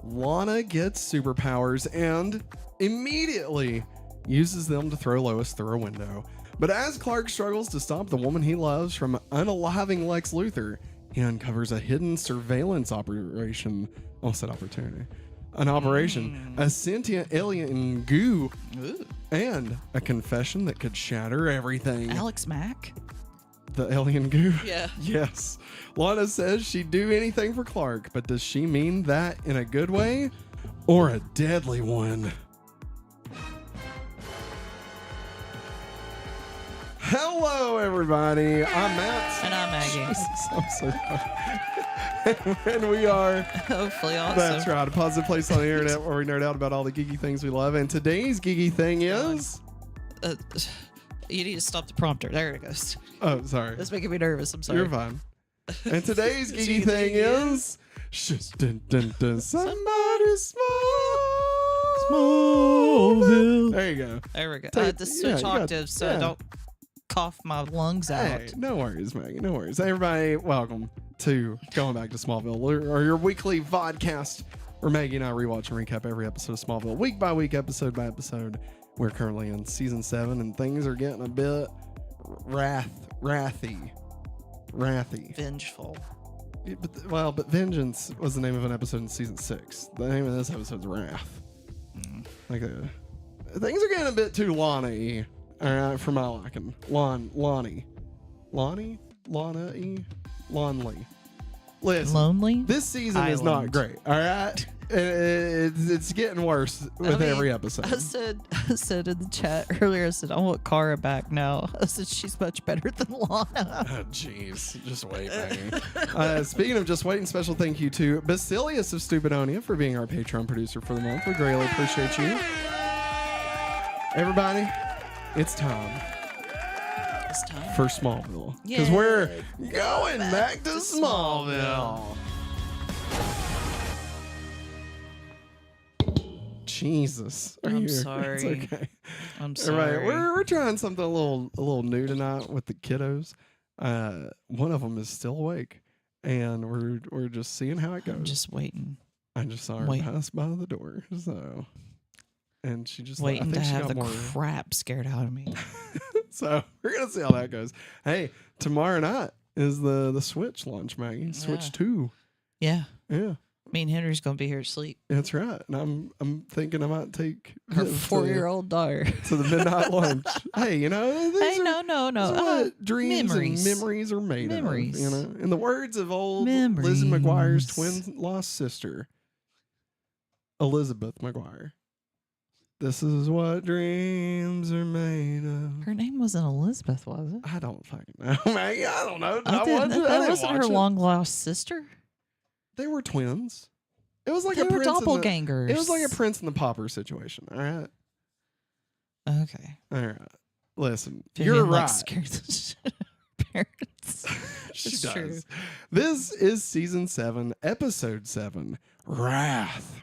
Lana gets superpowers and immediately uses them to throw Lois through a window. But as Clark struggles to stop the woman he loves from unaliving Lex Luthor, he uncovers a hidden surveillance operation. Almost said opportunity. An operation, a sentient alien goo, and a confession that could shatter everything. Alex Mack? The alien goo? Yeah. Yes. Lana says she'd do anything for Clark, but does she mean that in a good way or a deadly one? Hello, everybody. I'm Matt. And I'm Maggie. Jesus, I'm so sorry. And we are Hopefully awesome. That's right, a positive place on the internet where we nerd out about all the geeky things we love. And today's geeky thing is... You need to stop the prompter. There it goes. Oh, sorry. That's making me nervous. I'm sorry. You're fine. And today's geeky thing is... Somebody Smallville. There you go. There we go. I had to switch octaves so I don't cough my lungs out. Hey, no worries, Maggie. No worries. Hey, everybody, welcome to Going Back to Smallville, or your weekly vodcast where Maggie and I rewatch and recap every episode of Smallville, week by week, episode by episode. We're currently in season 7, and things are getting a bit wrathy. Vengeful. Yeah, but Vengeance was the name of an episode in season 6. The name of this episode is Wrath. Things are getting a bit too Lana-y. All right, for my liking. Lonnie. Lonnie? Lana-y? Lonely. Listen, Lonely? this season is not great, all right? It's getting worse with every episode. I said in the chat earlier, I said, I want Kara back now. I said, she's much better than Lana. Oh, jeez. Just wait, Maggie. Speaking of just waiting, special thank you to Basilius of Stupidonia for being our Patreon producer for the month. We greatly appreciate you. Everybody, it's time. For Smallville. Because we're going back to Smallville. Jesus. I'm sorry. It's okay. I'm sorry. Right. We're trying something a little new tonight with the kiddos. One of them is still awake, and we're just seeing how it goes. I'm just waiting. I just saw her pass by the door, so. And she just waiting to have the more crap scared out of me. So we're gonna see how that goes. Hey, tomorrow night is the Switch launch, Maggie. Switch 2. Yeah. Yeah. Me and Henry's gonna be here asleep. That's right. And I'm thinking I might take her 4-year-old daughter to the midnight lunch. Hey, you know, no. Dreams and memories are made of. You know, in the words of old Lizzie McGuire's twin lost sister, Elizabeth McGuire. This is what dreams are made of. Her name wasn't Elizabeth, was it? I don't fucking know, Maggie. I don't know. That wasn't her long lost sister. They were twins. It was like they were doppelgangers. It was like a Prince and the Pauper situation. All right. Okay. All right. Listen, Vivian you're right. Scared the shit out of parents. She does. True. This is season 7, episode 7, Wrath.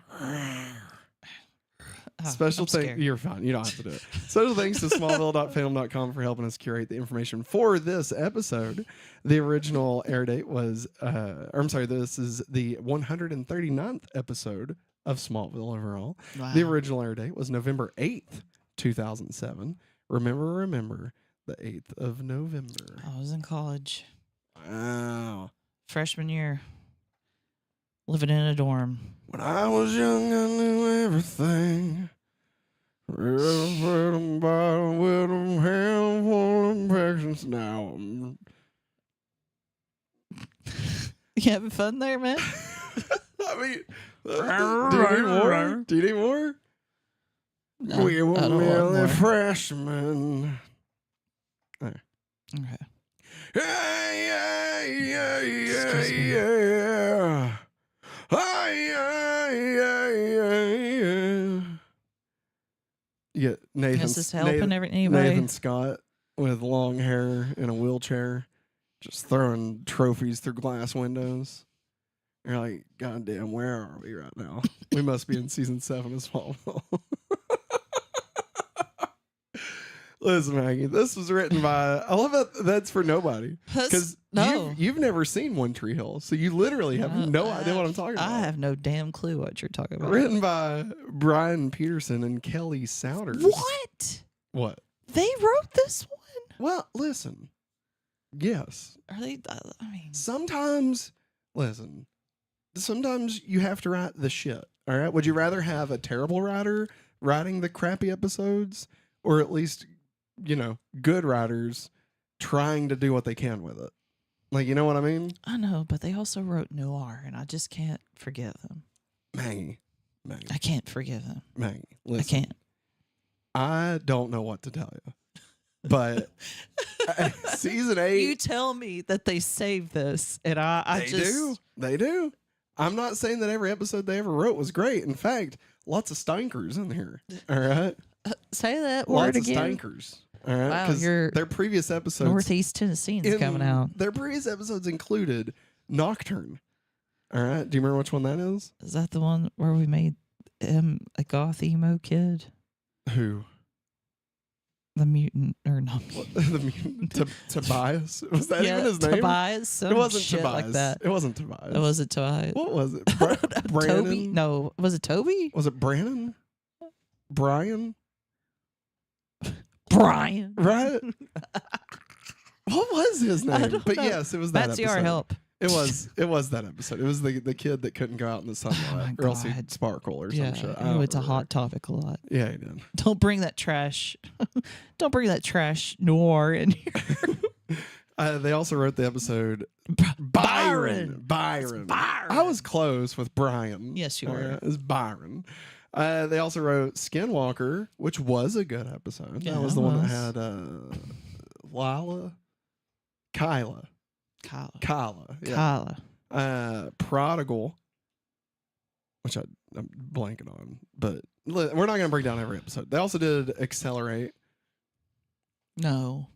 Special thanks. You're fine. You don't have to do it. Special thanks to smallville.fandom.com for helping us curate the information for this episode. The original air date was, this is the 139th episode of Smallville overall. Wow. The original air date was November 8th, 2007. Remember, the 8th of November. I was in college. Wow. Freshman year. Living in a dorm. When I was young, I knew everything. Now, you having fun there, man? I mean, do you need more? No, we were merely freshmen. Okay. Yeah. Yeah, Nathan Scott with long hair in a wheelchair, just throwing trophies through glass windows. You're like, God damn, where are we right now? We must be in season 7 of Smallville. Listen, Maggie, this was written by. I love it. That's for nobody because No. you've never seen One Tree Hill, so you literally have no idea what I'm talking about. I have no damn clue what you're talking about. Written by Brian Peterson and Kelly Souders. What? What? They wrote this one? Well, listen. Yes. Are they? I mean, Sometimes you have to write the shit. All right. Would you rather have a terrible writer writing the crappy episodes, or at least, good writers trying to do what they can with it? Like, you know what I mean? I know, but they also wrote Noir, and I just can't forgive them. Maggie. I can't forgive them. Maggie, listen. I can't. I don't know what to tell you, but season 8. You tell me that they saved this, and They do. I'm not saying that every episode they ever wrote was great. In fact, lots of stinkers in here. All right. Say that Lots word of again. stinkers. All right. Wow, Because your their previous episodes. Northeast Tennesseans coming out. Their previous episodes included Nocturne. All right. Do you remember which one that is? Is that the one where we made him a goth emo kid? Who? The mutant, or not The mutant Tobias? Was that even his name? Tobias. It wasn't shit Tobias. like that. It wasn't Tobias. It wasn't Tobias. What was it? Toby? Brandon? No, was it Toby? Was it Brandon? Brian? Brian. Right? What was his I name? don't But know. yes, it was that That's episode. our help. It was that episode. It was the kid that couldn't go out in the sunlight, my or else he'd God. sparkle or some Yeah, shit. I I know don't it's a remember. hot topic a lot. Yeah, he did. Don't bring that trash. Don't bring that trash noir in here. They also wrote the episode Byron. Byron. Byron. I was close with Brian. Yes, you were. It was Byron. They also wrote Skinwalker, which was a good episode. Yeah, that was it the one that was. had Kyla. Yeah. Kyla. Prodigal, which I'm blanking on, but we're not going to break down every episode. They also did Accelerate. No.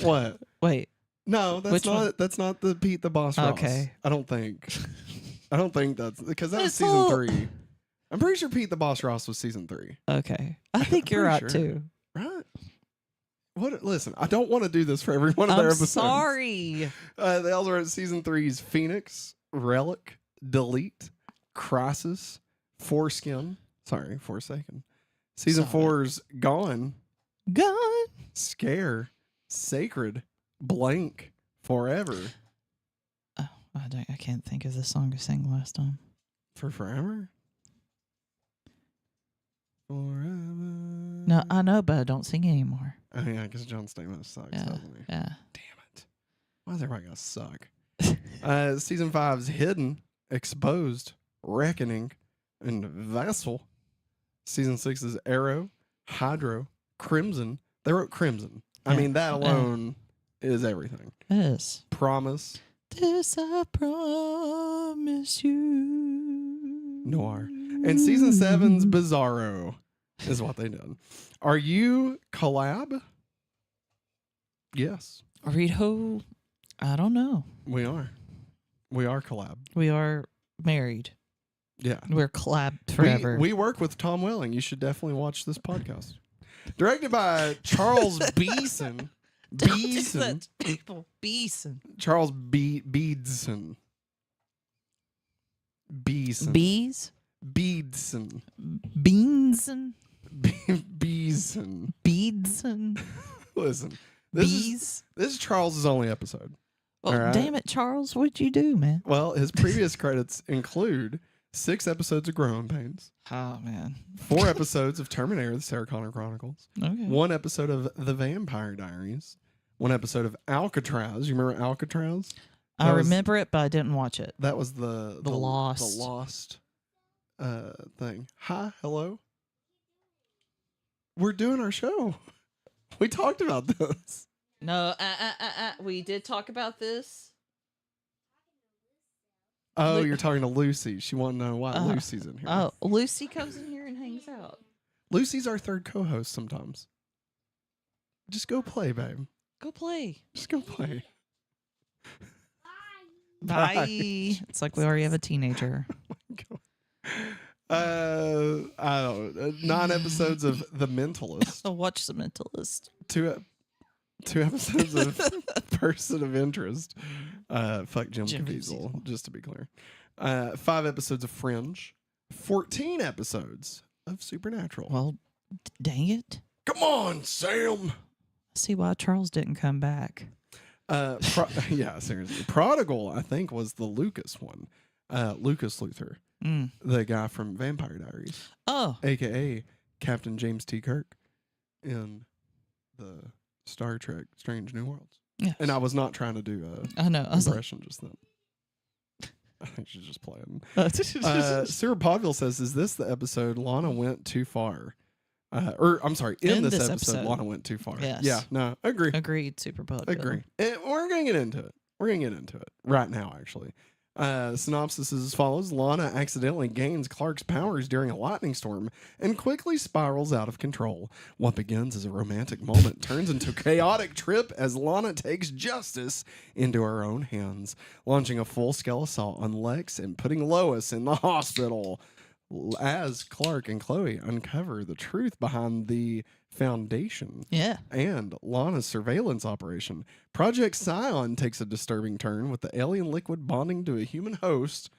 What? Wait. No, that's Which not. one? That's not the Pete the Boss Ross. Okay. I don't think. I don't think that's because that was It's season all- 3. I'm pretty sure Pete the Boss Ross was season 3. Okay. I think you're pretty right sure. too. Right? What? Listen, I don't want to do this for every one of their I'm episodes. sorry. They also wrote season 3's Phoenix, Relic, Delete, Crisis, Foreskin. Sorry, Forsaken. Season Sorry. 4's Gone, God. Scare, Sacred, Blank, Forever. Oh, I can't think of the song I sang last time. For Forever? Forever. No, I know, but I don't sing anymore. Oh, yeah, because John Stamos sucks, Yeah. doesn't he? Yeah. Damn it. Why is everybody going to suck? Season 5's Hidden, Exposed, Reckoning, and Vessel. Season 6's Arrow, Hydro, Crimson. They wrote Crimson. I Yeah. mean, that alone is everything. Yes. Promise. This I promise you. Noir. And season 7's Bizarro is what they did. Are you collab? Yes, Rito, I don't know. we are. We are collab. We are married. Yeah. We're collabed forever. We work with Tom Welling. You should definitely watch this podcast. Directed by Charles Beeson. Don't do Beeson. that to people. Beeson. Charles Beedson. Beeson. Bees? Beedson. Beanson? Beeson. Beedson? Listen. This Bees? is Charles's only episode. Well, all right. damn it, Charles. What'd you do, man? Well, his previous credits include 6 episodes of Growing Pains, Oh, man. 4 episodes of Terminator: The Sarah Connor Chronicles, Okay. 1 episode of The Vampire Diaries, 1 episode of Alcatraz. You remember Alcatraz? I That was- remember it, but I didn't watch it. That was the Lost. The Lost thing. Hi, hello. We're doing our show. We talked about this. No, we did talk about this. Oh, Lu- you're talking to Lucy. She wanted to know why Lucy's in here. Oh, Lucy comes in here and hangs out. Lucy's our third co-host sometimes. Just go play, babe. Go play. Just go play. Bye. It's like we already have a teenager. I don't know, 9 episodes of The Mentalist. I'll watch The Mentalist. Two episodes of Person of Interest. Fuck Jim Caviezel, just to be clear. 5 episodes of Fringe. 14 episodes of Supernatural. Well, dang it. Come on, Sam. See why Charles didn't come back. Yeah, seriously. Prodigal, I think, was the Lucas one. Lucas Luthor. The guy from Vampire Diaries. Oh. AKA Captain James T. Kirk in the Star Trek Strange New Worlds. Yes. And I was not trying to do I know. I was impression just then. I think she's just playing. Sarah Podville says, is this the episode Lana went too far? I'm sorry, in this episode, Lana went too far. Yes. Yeah, no, agree. Agreed, Super Pod. Agree. We're going to get into it. We're going to get into it right now, actually. Synopsis is as follows. Lana accidentally gains Clark's powers during a lightning storm and quickly spirals out of control. What begins as a romantic moment turns into a chaotic trip as Lana takes justice into her own hands, launching a full-scale assault on Lex and putting Lois in the hospital. As Clark and Chloe uncover the truth behind the Foundation and Lana's surveillance operation, Project Scion takes a disturbing turn with the alien liquid bonding to a human host,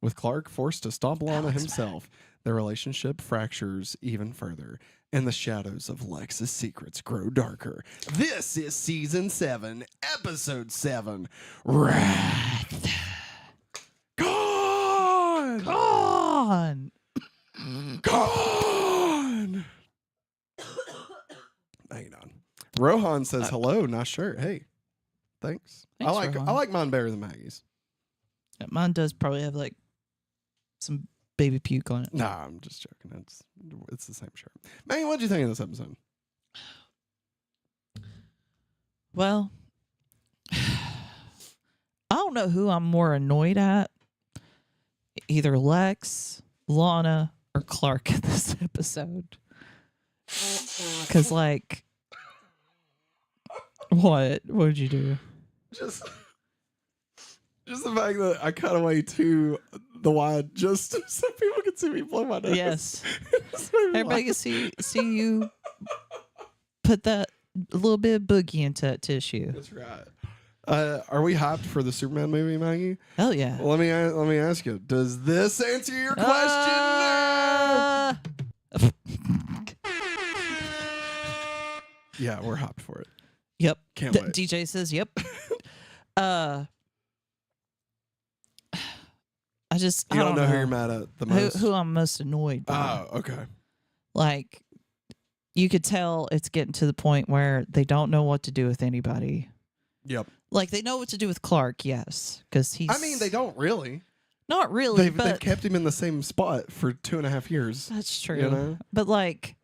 with Clark forced to stop Lana himself. Their relationship fractures even further, and the shadows of Lex's secrets grow darker. This is Season 7, Episode 7, Wrath. Gone! Gone! Hang on. Rohan says hello, nice shirt. Hey, thanks. I like mine better than Maggie's. Yeah, mine does probably have like some baby puke on it. Nah, I'm just joking. It's the same shirt. Maggie, what'd you think of this episode? Well, I don't know who I'm more annoyed at. Either Lex, Lana, or Clark in this episode. Because, like, what? What did you do? Just the fact that I cut away to the wide just so people can see me blow my nose. Yes. Everybody can see you put that little bit of boogie into that tissue. That's right. Are we hyped for the Superman movie, Maggie? Hell yeah. Well, let me ask you. Does this answer your question? Yeah, we're hyped for it. Yep. Can't wait. DJ says, yep. I don't know who you're mad at the most. Who I'm most annoyed by. Oh, okay. Like, you could tell it's getting to the point where they don't know what to do with anybody. Yep. Like, they know what to do with Clark, yes, because he's. I mean, they don't really. Not really. They've kept him in the same spot for 2.5 years. That's true. You know? But like,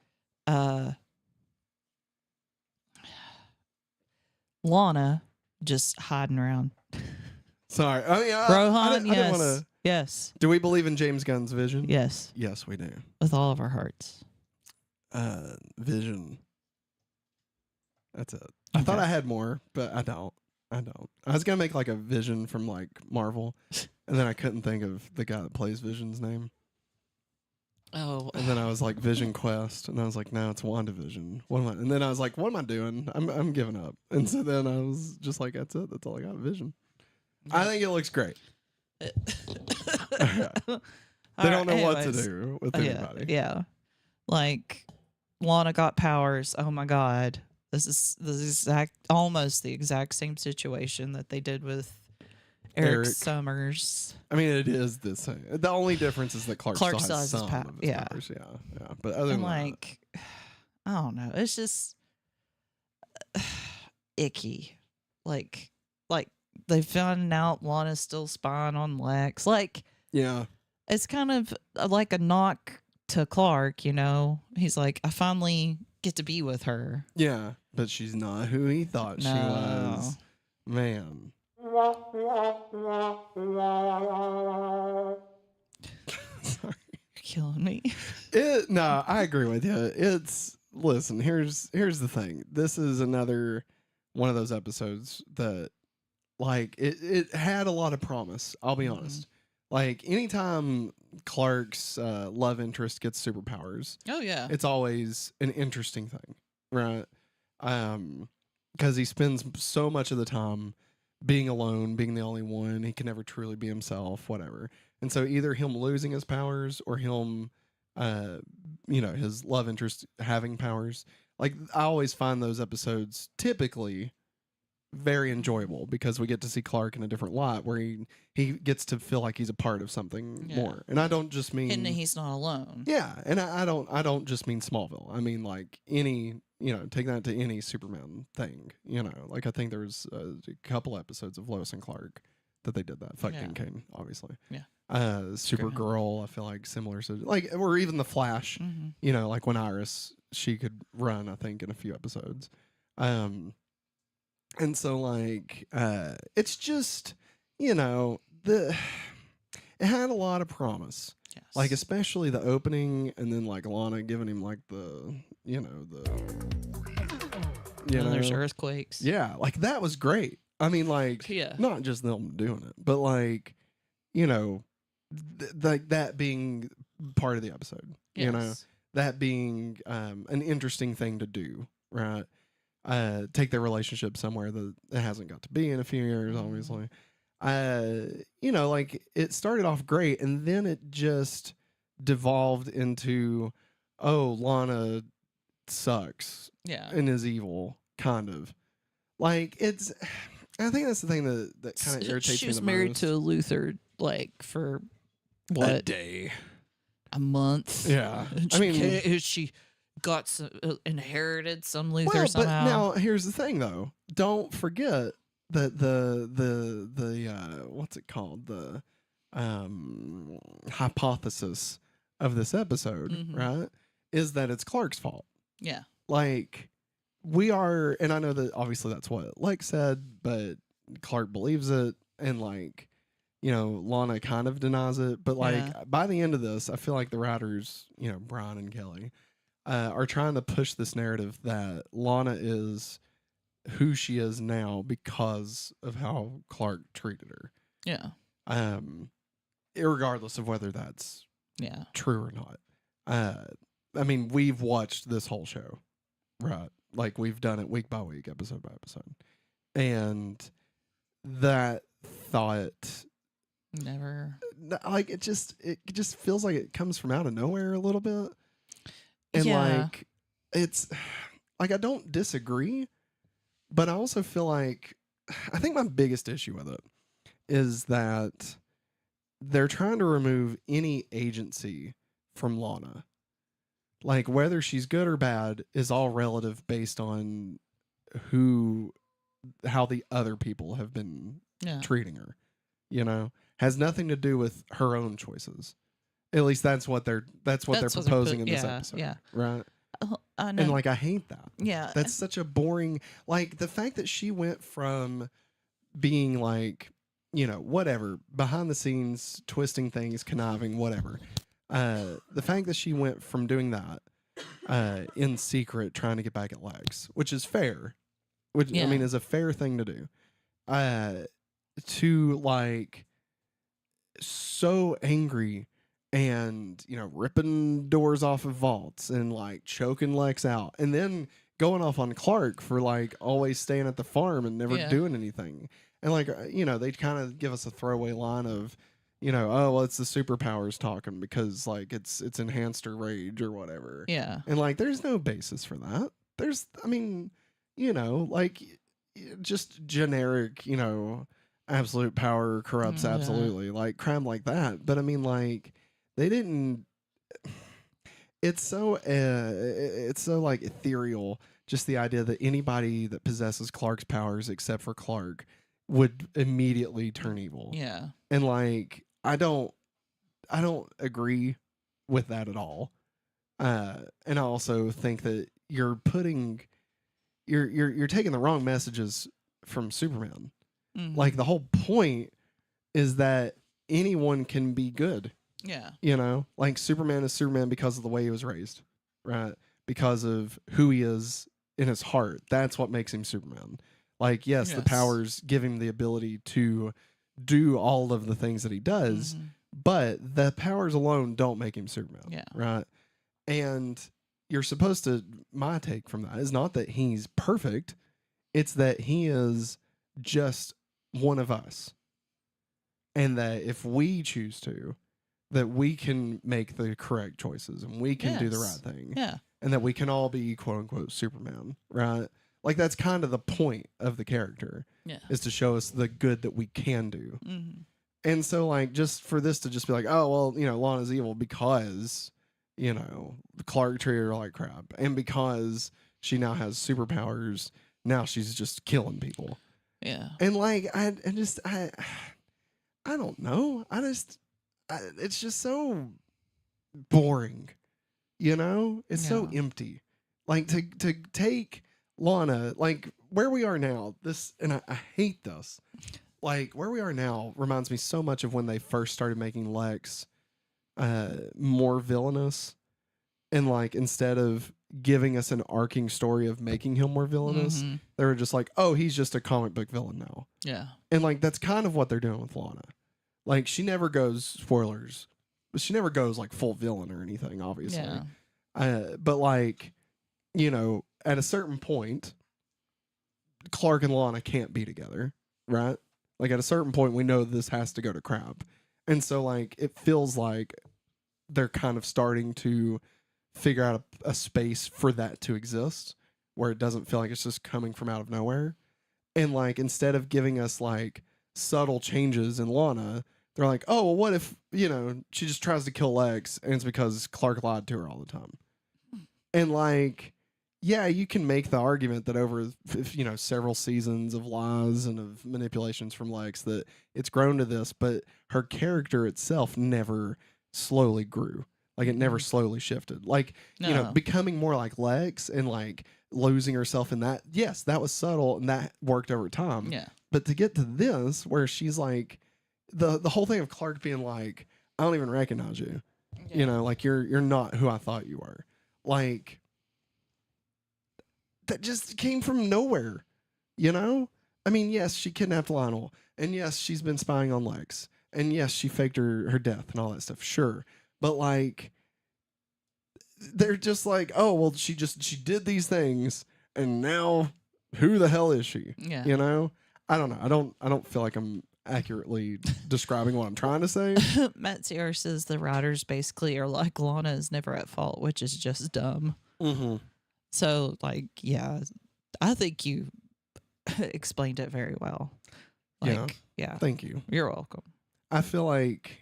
Lana just hiding around. Sorry. I mean, Rohan, I didn't yes. wanna... Yes. Do we believe in James Gunn's vision? Yes. Yes, we do. With all of our hearts. Vision. That's it. I thought I had more, but I don't. I was going to make like a Vision from like Marvel, and then I couldn't think of the guy that plays Vision's name. Oh. And then I was like Vision Quest, and I was like, no, it's WandaVision. And then I was like, what am I doing? I'm giving up. And so then I was just like, that's it. That's all I got. Vision. I think it looks great. They don't know what to do with anybody. Yeah. Like, Lana got powers. Oh my God. This is almost the exact same situation that they did with Eric Summers. I mean, it is the same. The only difference is that Clark still has some power. of his powers. Yeah. But other than like, I don't know. It's just icky. Like they found out Lana's still spying on Lex. Like, yeah, it's kind of like a knock to Clark. You know, he's like, I finally get to be with her. Yeah, but she's not who he thought she was. Man. Sorry. You're killing me. No, I agree with you. Listen, here's the thing. This is another one of those episodes that, like, it had a lot of promise. I'll be honest. Like anytime Clark's love interest gets superpowers, Oh yeah. it's always an interesting thing, right? Because he spends so much of the time being alone, being the only one. He can never truly be himself, whatever. And so either him losing his powers or him, his love interest having powers. Like I always find those episodes typically very enjoyable because we get to see Clark in a different light where he gets to feel like he's a part of something more. And I don't just mean and he's not alone. Yeah, and I don't just mean Smallville. I mean like any, take that to any Superman thing, Like I think there was a couple episodes of Lois and Clark that they did that. Fuck King Kane, obviously. Yeah. Supergirl, I feel like similar to like, or even the Flash, like when Iris, she could run, I think, in a few episodes. And so like it's just, it had a lot of promise. Yes. Like especially the opening and then like Lana giving him like there's earthquakes. Yeah, like that was great. I mean like not just them doing it, but like, like that being part of the episode. Yes. That being an interesting thing to do, right? Take their relationship somewhere that it hasn't got to be in a few years, obviously. Like it started off great and then it just devolved into, oh, Lana sucks. Yeah. And is evil, kind of. Like I think that's the thing that kind of irritates me the most. She was married to Luthor like for what? A day. A month. Yeah. I mean, she got inherited some Luthor somehow. But now here's the thing though. Don't forget that the what's it called? The hypothesis of this episode, right? Is that it's Clark's fault. Yeah. Like we are, and I know that obviously that's what Lex said, but Clark believes it, and like, Lana kind of denies it. But like by the end of this, I feel like the writers, Brian and Kelly, are trying to push this narrative that Lana is who she is now because of how Clark treated her. Yeah. Irregardless of whether that's true or not. I mean, we've watched this whole show, right? Like we've done it week by week, episode by episode. And that thought never, like it just feels like it comes from out of nowhere a little bit. And like it's like I don't disagree, but I also feel like I think my biggest issue with it is that they're trying to remove any agency from Lana. Like whether she's good or bad is all relative based on how the other people have been treating her. Has nothing to do with her own choices. At least that's what they're proposing in this episode. Yeah. Right. I know. And like I hate that. Yeah. That's such a boring, like the fact that she went from being like, whatever, behind the scenes, twisting things, conniving, whatever. The fact that she went from doing that in secret, trying to get back at Lex, which is fair, which I mean is a fair thing to do, to like so angry and ripping doors off of vaults and like choking Lex out and then going off on Clark for like always staying at the farm and never doing anything. And like they kind of give us a throwaway line of oh well, it's the superpowers talking because like it's enhanced her rage or whatever. Yeah. And like there's no basis for that. There's like just generic, absolute power corrupts absolutely, like crime like that. But I mean like they didn't. It's so like ethereal. Just the idea that anybody that possesses Clark's powers, except for Clark, would immediately turn evil. Yeah. And like I don't agree with that at all. And I also think that you're taking the wrong messages from Superman. Mm-hmm. Like the whole point is that anyone can be good. Yeah. Like Superman is Superman because of the way he was raised, right? Because of who he is in his heart. That's what makes him Superman. Like, yes, the powers give him the ability to do all of the things that he does, but the powers alone don't make him Superman. Yeah. Right. And you're supposed to, my take from that is not that he's perfect, it's that he is just one of us. And that if we choose to, that we can make the correct choices and we can do the right thing. Yeah. And that we can all be quote unquote Superman, right? Like that's kind of the point of the character. Yeah. Is to show us the good that we can do. Mm-hmm. And so like just for this to just be like, oh well, you know, Lana's evil because, you know, Clark treated her like crap. And because she now has superpowers, now she's just killing people. Yeah. And like I don't know. It's just so boring. You know? It's so empty. Like to take Lana, like where we are now, and I hate this. Like where we are now reminds me so much of when they first started making Lex more villainous. And like instead of giving us an arcing story of making him more villainous, they were just like, oh, he's just a comic book villain now. Yeah. And like that's kind of what they're doing with Lana. Like she never goes, spoilers, but she never goes like full villain or anything, obviously. Yeah. But like, you know, at a certain point, Clark and Lana can't be together, right? Like at a certain point, we know this has to go to crap. And so like it feels like they're kind of starting to figure out a space for that to exist where it doesn't feel like it's just coming from out of nowhere. And like instead of giving us like subtle changes in Lana, they're like, oh, well, what if, you know, she just tries to kill Lex and it's because Clark lied to her all the time. And like, yeah, you can make the argument that over, you know, several seasons of lies and of manipulations from Lex that it's grown to this, but her character itself never slowly grew. Like it never slowly shifted. Like, you know, becoming more like Lex and like losing herself in that. Yes, that was subtle and that worked over time. Yeah. But to get to this where she's like the whole thing of Clark being like, I don't even recognize you. Yeah. You know, like you're not who I thought you were. Like that just came from nowhere. You know? I mean, yes, she kidnapped Lionel. And yes, she's been spying on Lex. And yes, she faked her death and all that stuff. Sure. But like they're just like, oh well, she did these things and now who the hell is she? Yeah. You know? I don't know. I don't feel like I'm accurately describing what I'm trying to say. Matt Sierra says the writers basically are like Lana is never at fault, which is just dumb. Mm-hmm. So like, yeah, I think you explained it very well. Like, yeah. Thank you. You're welcome. I feel like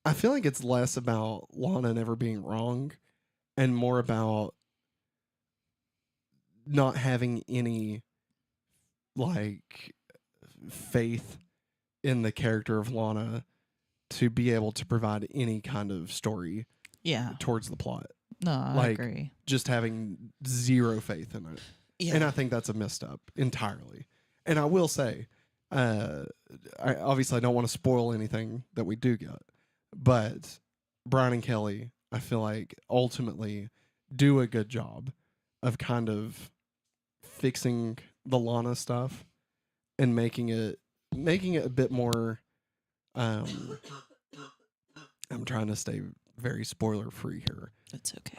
it's less about Lana never being wrong and more about not having any like faith in the character of Lana to be able to provide any kind of story towards the plot. No, I agree. Just having zero faith in it. Yeah. And I think that's a misstep entirely. And I will say, I obviously don't want to spoil anything that we do get, but Brian and Kelly, I feel like ultimately do a good job of kind of fixing the Lana stuff and making it a bit more I'm trying to stay very spoiler free here. That's okay.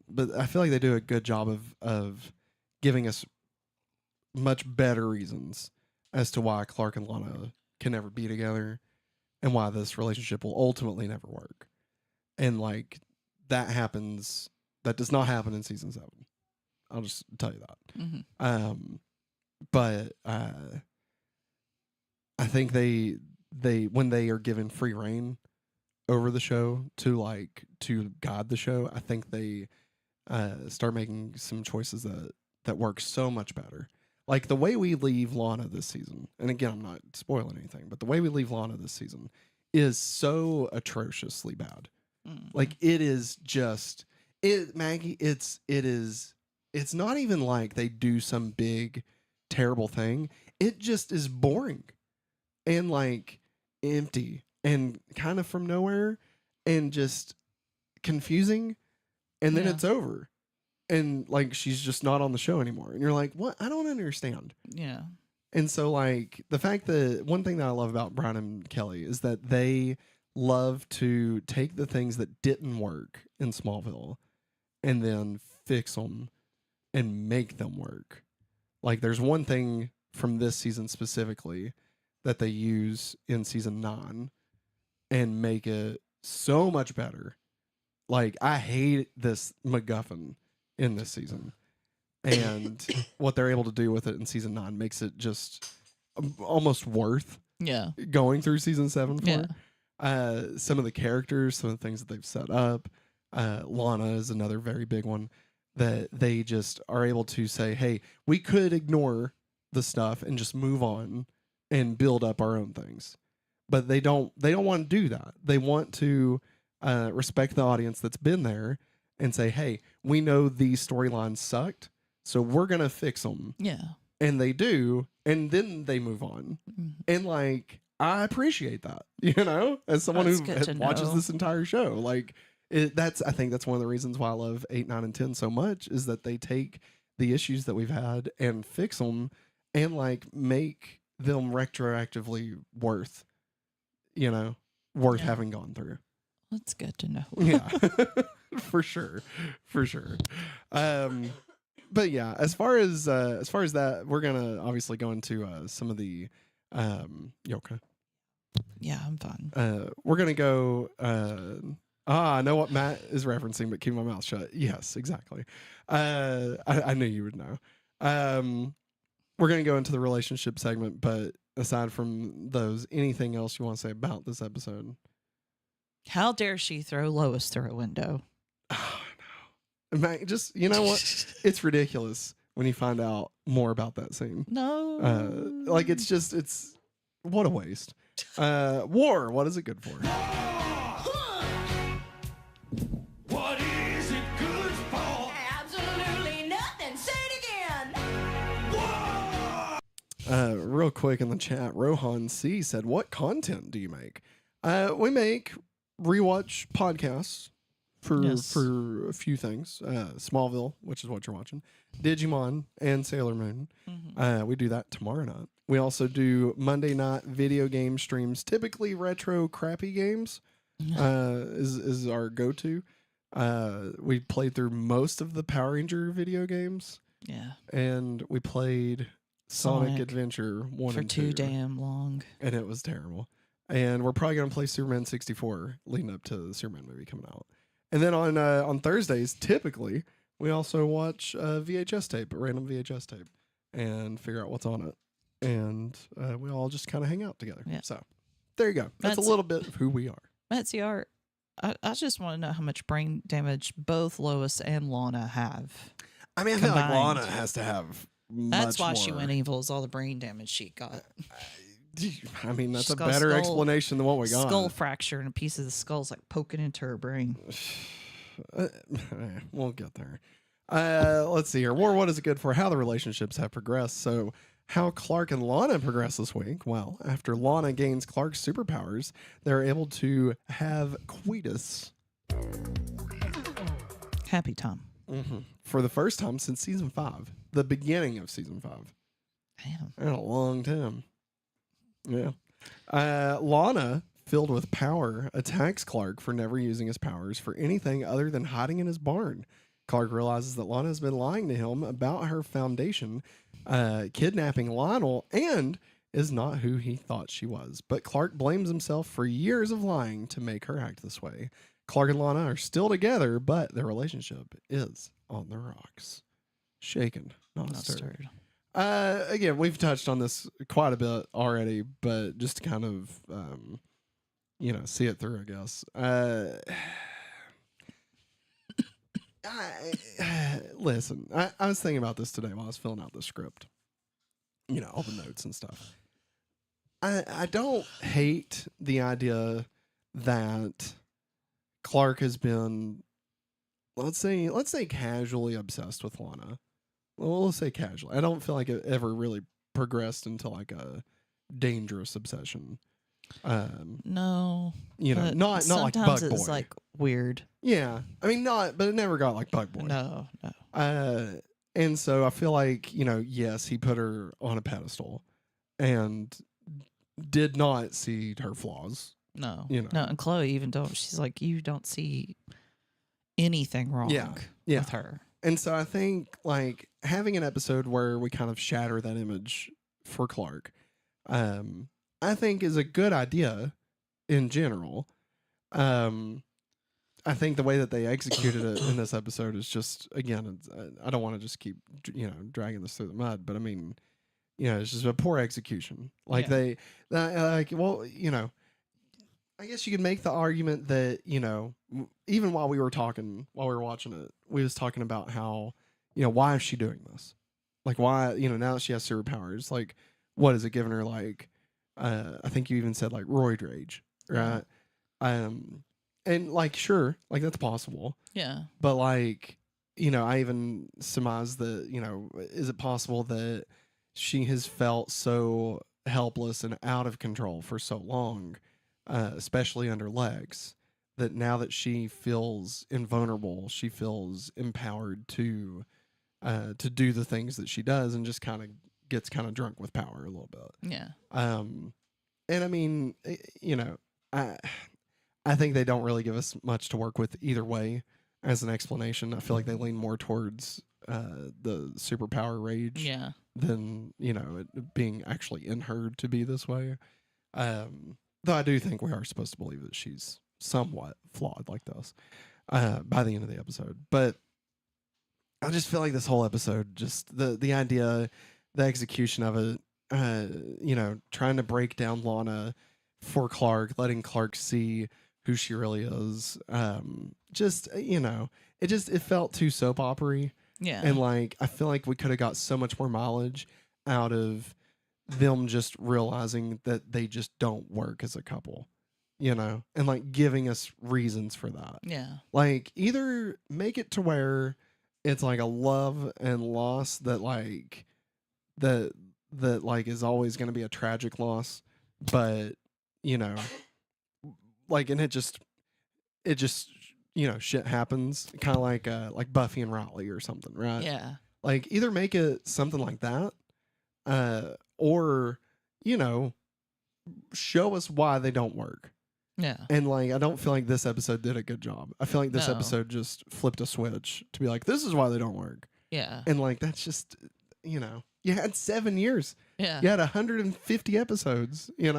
But I feel like they do a good job of giving us much better reasons as to why Clark and Lana can never be together and why this relationship will ultimately never work. And like that does not happen in season 7. I'll just tell you that. Mm-hmm. But I think they when they are given free reign over the show to guide the show, I think they start making some choices that work so much better. Like the way we leave Lana this season, and again, I'm not spoiling anything, but the way we leave Lana this season is so atrociously bad. Mm. Like it is just Maggie. It's not even like they do some big terrible thing. It just is boring and like empty and kind of from nowhere and just confusing. And then it's over. And like she's just not on the show anymore. And you're like, what? I don't understand. Yeah. And so like the fact that one thing that I love about Brian and Kelly is that they love to take the things that didn't work in Smallville and then fix them and make them work. Like there's one thing from this season specifically that they use in season 9 and make it so much better. Like I hate this MacGuffin in this season. And what they're able to do with it in season 9 makes it just almost worth going through season 7 for. Some of the characters, some of the things that they've set up. Lana is another very big one that they just are able to say, hey, we could ignore the stuff and just move on and build up our own things. But they don't want to do that. They want to respect the audience that's been there and say, hey, we know these storylines sucked, so we're going to fix them. Yeah. And they do, and then they move on. And like, I appreciate that, you know, as someone who watches this entire show. Like, I think that's one of the reasons why I love 8, 9, and 10 so much, is that they take the issues that we've had and fix them and like make them retroactively worth having gone through. That's good to know. Yeah, for sure. But yeah, as far as that, we're gonna obviously go into some of the you okay? Yeah, I'm fine. We're gonna go. I know what Matt is referencing, but keep my mouth shut. Yes, exactly. I knew you would know. We're gonna go into the relationship segment, but aside from those, anything else you want to say about this episode? How dare she throw Lois through a window? Oh no, Matt, just you know what? It's ridiculous when you find out more about that scene. No, like it's what a waste. War, what is it good for? What is it good for? Absolutely nothing. Say it again. Real quick in the chat, Rohan C said, "What content do you make?" We make rewatch podcasts for a few things. Smallville, which is what you're watching, Digimon, and Sailor Moon. We do that tomorrow night. We also do Monday night video game streams, typically retro crappy games. Is our go-to. We played through most of the Power Ranger video games. Yeah. And we played Sonic Adventure 1 and 2. For too damn long. And it was terrible. And we're probably going to play Superman 64 leading up to the Superman movie coming out. And then on Thursdays, typically, we also watch a VHS tape, a random VHS tape, and figure out what's on it. And we all just kind of hang out together. Yeah. So there you go. That's a little bit of who we are. Betsy Art, I just want to know how much brain damage both Lois and Lana have. I mean, I feel like Lana has to have That's why more. she went evil, is all the brain damage she got. I mean, that's a better explanation than what we got. Skull fracture and a piece of the skull's like poking into her brain. We'll get there. Let's see here. War, what is it good for? How the relationships have progressed. So how Clark and Lana progress this week? Well, after Lana gains Clark's superpowers, they're able to have coitus. Happy time. For the first time since season 5. The beginning of season 5. Damn. In a long time. Yeah. Lana, filled with power, attacks Clark for never using his powers for anything other than hiding in his barn. Clark realizes that Lana has been lying to him about her foundation, kidnapping Lionel, and is not who he thought she was. But Clark blames himself for years of lying to make her act this way. Clark and Lana are still together, but their relationship is on the rocks. Shaken, not stirred. Again, we've touched on this quite a bit already, but just to kind of, see it through, I guess. Listen, I was thinking about this today while I was filling out the script. All the notes and stuff. I don't hate the idea that Clark has been, let's say casually obsessed with Lana. Well, let's say casually. I don't feel like it ever really progressed into like a dangerous obsession. No. Not like Bug Boy. It's like weird. Yeah. I mean, but it never got like Bug Boy. No. And so I feel like, yes, he put her on a pedestal and did not see her flaws No. You know. No, and Chloe even don't. She's like, you don't see anything wrong Yeah. with her. And so I think like having an episode where we kind of shatter that image for Clark, I think is a good idea in general. I think the way that they executed it in this episode is just, again, I don't want to just keep, dragging this through the mud, but I mean, it's just a poor execution. Like well, I guess you could make the argument that, even while we were watching it, we was talking about how, why is she doing this? Like, why, now that she has superpowers, like, what is it giving her? Like, I think you even said like roid rage, right? And like, sure, like that's possible. Yeah. But like, I even surmised that, is it possible that she has felt so helpless and out of control for so long, especially under Lex, that now that she feels invulnerable, she feels empowered to do the things that she does, and just kind of gets kind of drunk with power a little bit. Yeah. And I mean, I think they don't really give us much to work with either way as an explanation. I feel like they lean more towards the superpower rage than, it being actually in her to be this way. Though I do think we are supposed to believe that she's somewhat flawed like this by the end of the episode. But I just feel like this whole episode, just the idea, the execution of it, trying to break down Lana for Clark, letting Clark see who she really is. It felt too soap opera-y. Yeah. And like, I feel like we could have got so much more mileage out of them just realizing that they just don't work as a couple, and like giving us reasons for that. Yeah. Like, either make it to where it's like a love and loss that like, that like is always going to be a tragic loss, but like, and it just shit happens, kind of like Buffy and Riley or something, right? Yeah. Like, either make it something like that, or show us why they don't work. Yeah. And like, I don't feel like this episode did a good job. I feel like this No. episode just flipped a switch to be like, this is why they don't work. Yeah. And like, that's just, you had 7 years. Yeah. You had 150 episodes, Yeah.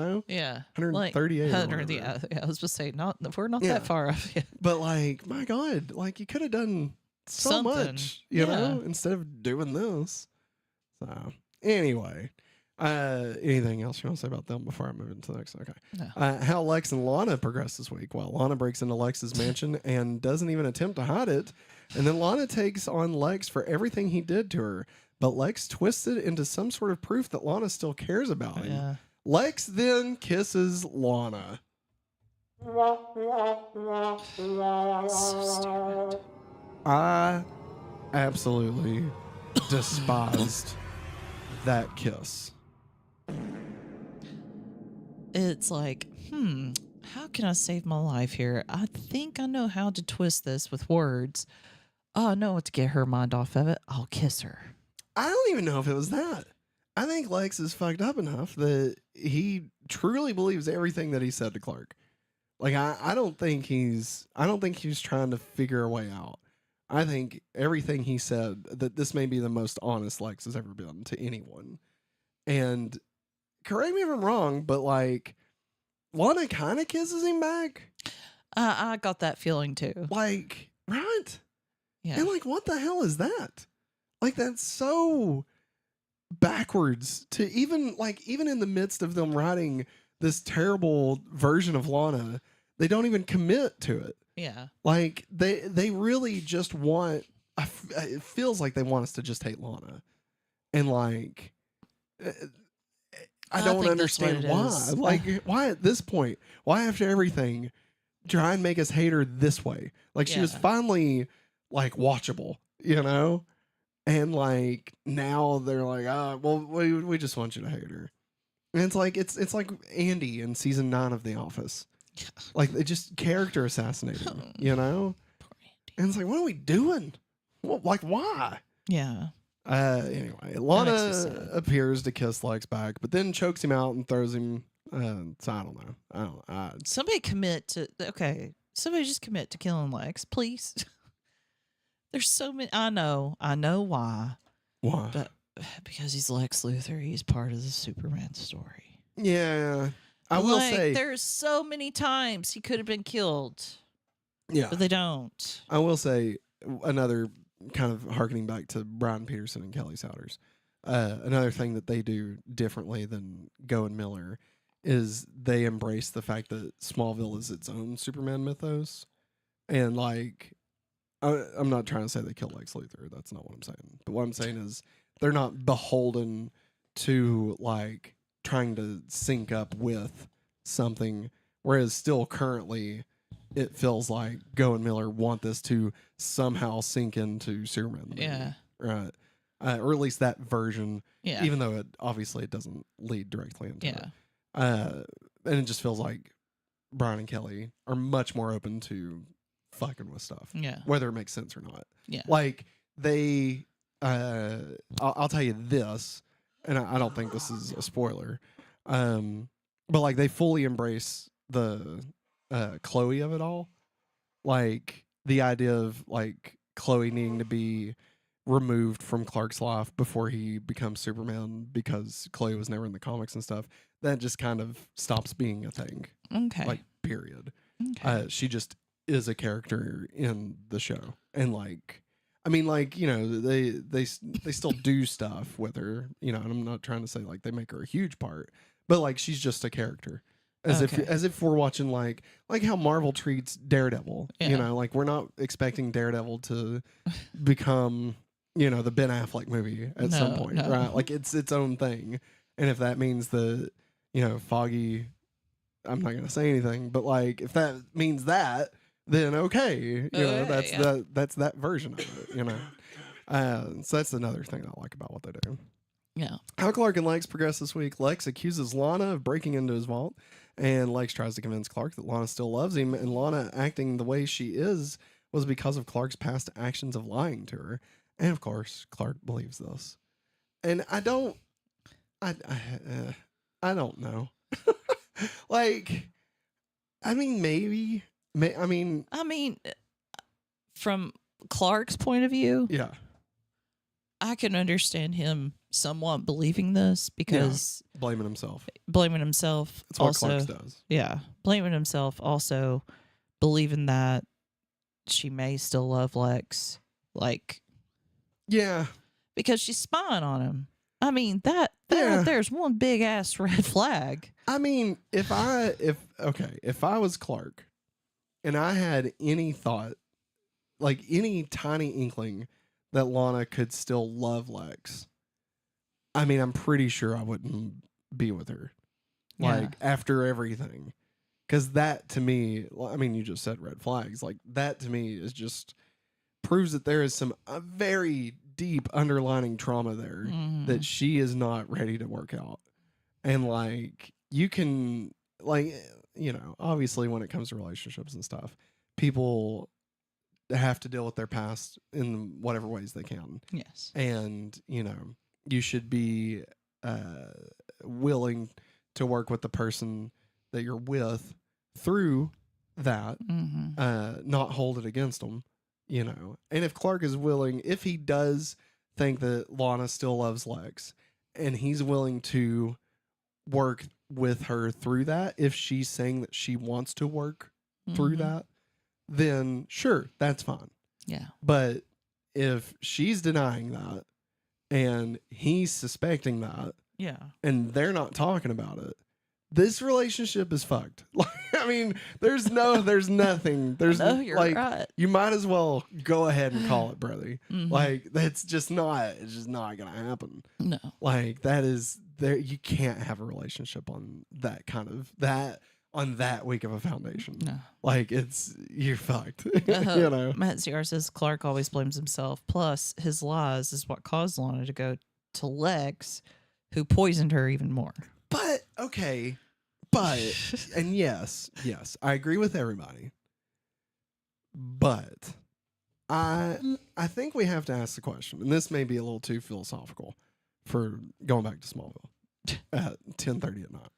138. Like 100, yeah. I was supposed to say, we're not Yeah. that far off yet. But like, my God, like you could have done so Something. much, instead of doing this. So anyway, anything else you want to say about them before I move into the next? Okay. No. How Lex and Lana progress this week. Well, Lana breaks into Lex's mansion and doesn't even attempt to hide it. And then Lana takes on Lex for everything he did to her. But Lex twists it into some sort of proof that Lana still cares about him. Yeah. Lex then kisses Lana. So stupid. I absolutely despised that kiss. It's like, how can I save my life here? I think I know how to twist this with words. Oh, I know what to get her mind off of it. I'll kiss her. I don't even know if it was that. I think Lex is fucked up enough that he truly believes everything that he said to Clark. Like, I don't think he's trying to figure a way out. I think everything he said, that this may be the most honest Lex has ever been to anyone. And correct me if I'm wrong, but like, Lana kind of kisses him back. I got that feeling too. Like, right? Yeah. And like, what the hell is that? Like, that's so backwards to even in the midst of them writing this terrible version of Lana, they don't even commit to it. Yeah. Like, they really just want, it feels like they want us to just hate Lana. And like, I don't think that's what understand it why. is. Like, why at this point? Why after everything try and make us hate her this way? Like, she was Yeah. finally like watchable, And like, now they're like, well, we just want you to hate her. And it's like Andy in season 9 of The Office. Like, they just character assassinating, Poor And it's like, what are we doing? Like, why? Yeah. Anyway, makes me Lana sad. appears to kiss Lex back, but then chokes him out and throws him So I don't know. I don't. Somebody commit to Somebody just commit to killing Lex, please. There's so many. I know why. Why? But because he's Lex Luthor, he's part of the Superman story. Yeah, I will say there's so many times he could have been killed. Yeah, but they don't. I will say another kind of harkening back to Brian Peterson and Kelly Souders. Another thing that they do differently than Go and Miller is they embrace the fact that Smallville is its own Superman mythos, and like I'm not trying to say they killed Lex Luthor. That's not what I'm saying. But what I'm saying is they're not beholden to like trying to sync up with something, whereas still currently it feels like Go and Miller want this to somehow sink into Superman. The movie, Yeah. right. Or at least that version. Yeah. Even though it doesn't lead directly into it. Yeah. And it just feels like Brian and Kelly are much more open to fucking with stuff. Yeah. Whether it makes sense or not. Yeah. Like they I'll tell you this, and I don't think this is a spoiler. But like they fully embrace the Chloe of it all. Like the idea of like Chloe needing to be removed from Clark's life before he becomes Superman because Chloe was never in the comics and stuff. That just kind of stops being a thing. Okay. Like period. Okay. She just is a character in the show. And like I mean, like, you know, they still do stuff with her, you know, and I'm not trying to say like they make her a huge part, but like she's just a character. As if we're watching like how Marvel treats Daredevil. Yeah. You know, like we're not expecting Daredevil to become, you know, the Ben Affleck movie at some point, no. right? Like it's its own thing. And if that means that, you know, Foggy, I'm not gonna say anything, but like if that means that, then okay, you know, that's that version of it, you know. So that's another thing I like about what they do. Yeah. How Clark and Lex progress this week. Lex accuses Lana of breaking into his vault, and Lex tries to convince Clark that Lana still loves him, and Lana acting the way she is was because of Clark's past actions of lying to her. And of course, Clark believes this. And I don't know. Like, I mean, maybe. I mean, from Clark's point of view, yeah. I can understand him somewhat believing this because Blaming himself. That's what also, Clark does. Yeah. Blaming himself, also believing that she may still love Lex. Like, yeah. Because she's spying on him. I mean, there's one big ass red flag. I mean, if I was Clark and I had any thought, like any tiny inkling that Lana could still love Lex, I mean, I'm pretty sure I wouldn't be with her. Like, after everything. Because that, to me, I mean, you just said red flags. Like, that, to me, is just proves that there is some very deep underlining trauma there that she is not ready to work out. And, like, you can, like, you know, obviously when it comes to relationships and stuff, people have to deal with their past in whatever ways they can. Yes. And, you know, you should be willing to work with the person that you're with through that, not hold it against them, you know. And if Clark is willing, if he does think that Lana still loves Lex and he's willing to work with her through that, if she's saying that she wants to work through that, then sure, that's fine. Yeah. But if she's denying that and he's suspecting that, yeah, and they're not talking about it, this relationship is fucked. Like, I mean, there's nothing. There's no, you're like, right. You might as well go ahead and call it, brother. Like, it's just not gonna happen. No. Like, that is there. You can't have a relationship on that kind of on that weak of a foundation. No. Like, you're fucked. You know? Matt CR says Clark always blames himself. Plus, his lies is what caused Lana to go to Lex, who poisoned her even more. But, okay. But, and yes, I agree with everybody. But, I think we have to ask the question, and this may be a little too philosophical for going back to Smallville at 10:30 at night.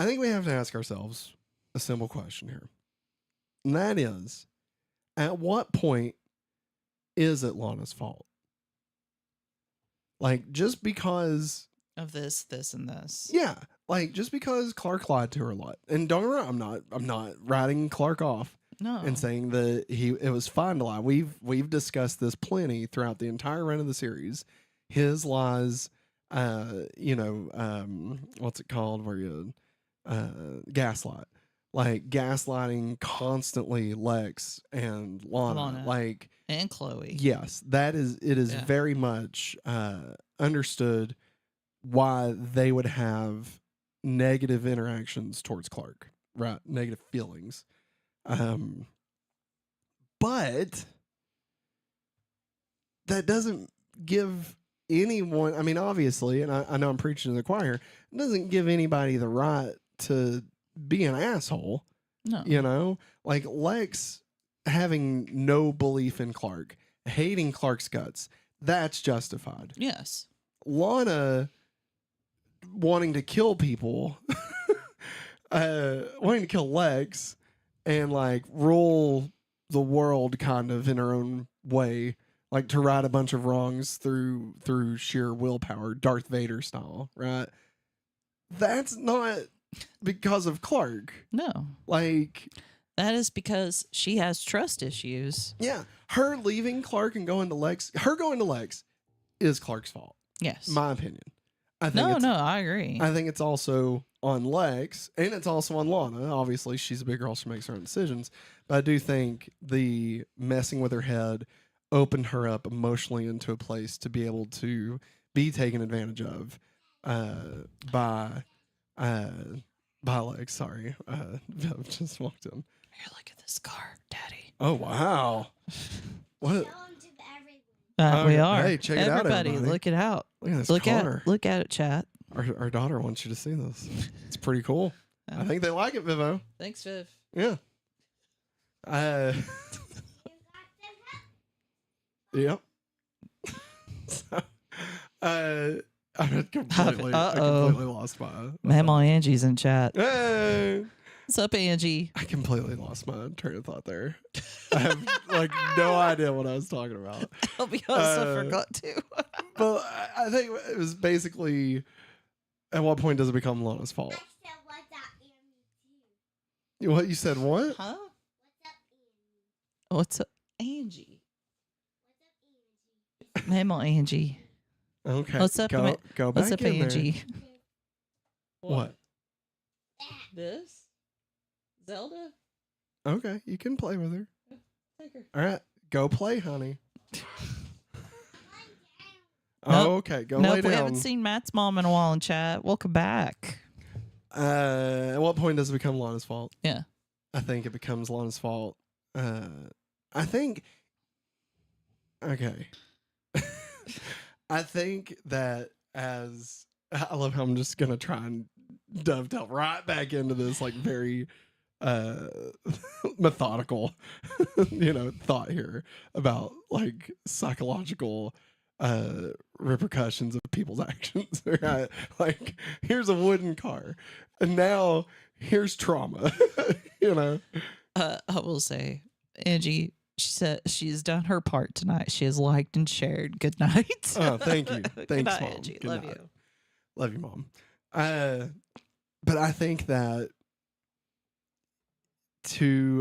I think we have to ask ourselves a simple question here. And that is, at what point is it Lana's fault? Like, just because Of this, and this. yeah, like just because Clark lied to her a lot. And don't get me wrong, I'm not writing Clark off No. and saying that it was fine to lie. We've discussed this plenty throughout the entire run of the series. His lies, what's it called where you gaslight. Like gaslighting constantly Lex and Lana. Like, and Chloe. yes, it is Yeah. very much understood why they would have negative interactions towards Clark, right? Negative feelings. But that doesn't give anyone, I mean, obviously, and I know I'm preaching to the choir, it doesn't give anybody the right to be an asshole. No. You know, like Lex having no belief in Clark, hating Clark's guts, that's justified. Yes. Lana wanting to kill people, wanting to kill Lex and like rule the world kind of in her own way, like to right a bunch of wrongs through sheer willpower, Darth Vader style, right? That's not because of Clark. No. Like, that is because she has trust issues. yeah, her leaving Clark and going to Lex is Clark's fault. Yes. My opinion. I think No, I agree. I think it's also on Lex and it's also on Lana. Obviously, she's a big girl. She makes her own decisions. But I do think the messing with her head opened her up emotionally into a place to be able to be taken advantage of by Lex. Sorry. I've just walked in. Here, look at this car, Daddy. Oh, wow. What? We are. Hey, check it out, everybody. everybody. Look it out. Look at this Look car. look at it, chat. Our daughter wants you to see this. It's pretty cool. Oh. I think they like it, Vivo. Thanks, Viv. Yeah. Yep. So, I completely lost my Mama Angie's in chat. Hey, What's up, Angie? I completely lost my train of thought there. I have like no idea what I was talking about. I'll be honest, I forgot to. But I think it was basically, at what point does it become Lana's fault? What you said? What? Huh? What's up, Angie? Mama Angie. Okay. What's up? Go back What's up, in there. Angie? What? This? Zelda? Okay, you can play with her. Take her. All right, go play, honey. Nope. Okay, go Nope, lay we down. haven't seen Matt's mom in a while in chat. Welcome back. At what point does it become Lana's fault? Yeah. I think it becomes Lana's fault. I think. Okay. I think that as I love how I'm just gonna try and dovetail right back into this like very methodical thought here about like psychological repercussions of people's actions. Right? Like, here's a wooden car and now here's trauma. I will say, Angie, she said she's done her part tonight. She has liked and shared. Good night. Oh, thank you. Good Thanks, night, Mom. Angie. Good Love night. you. Love you, Mom. But I think that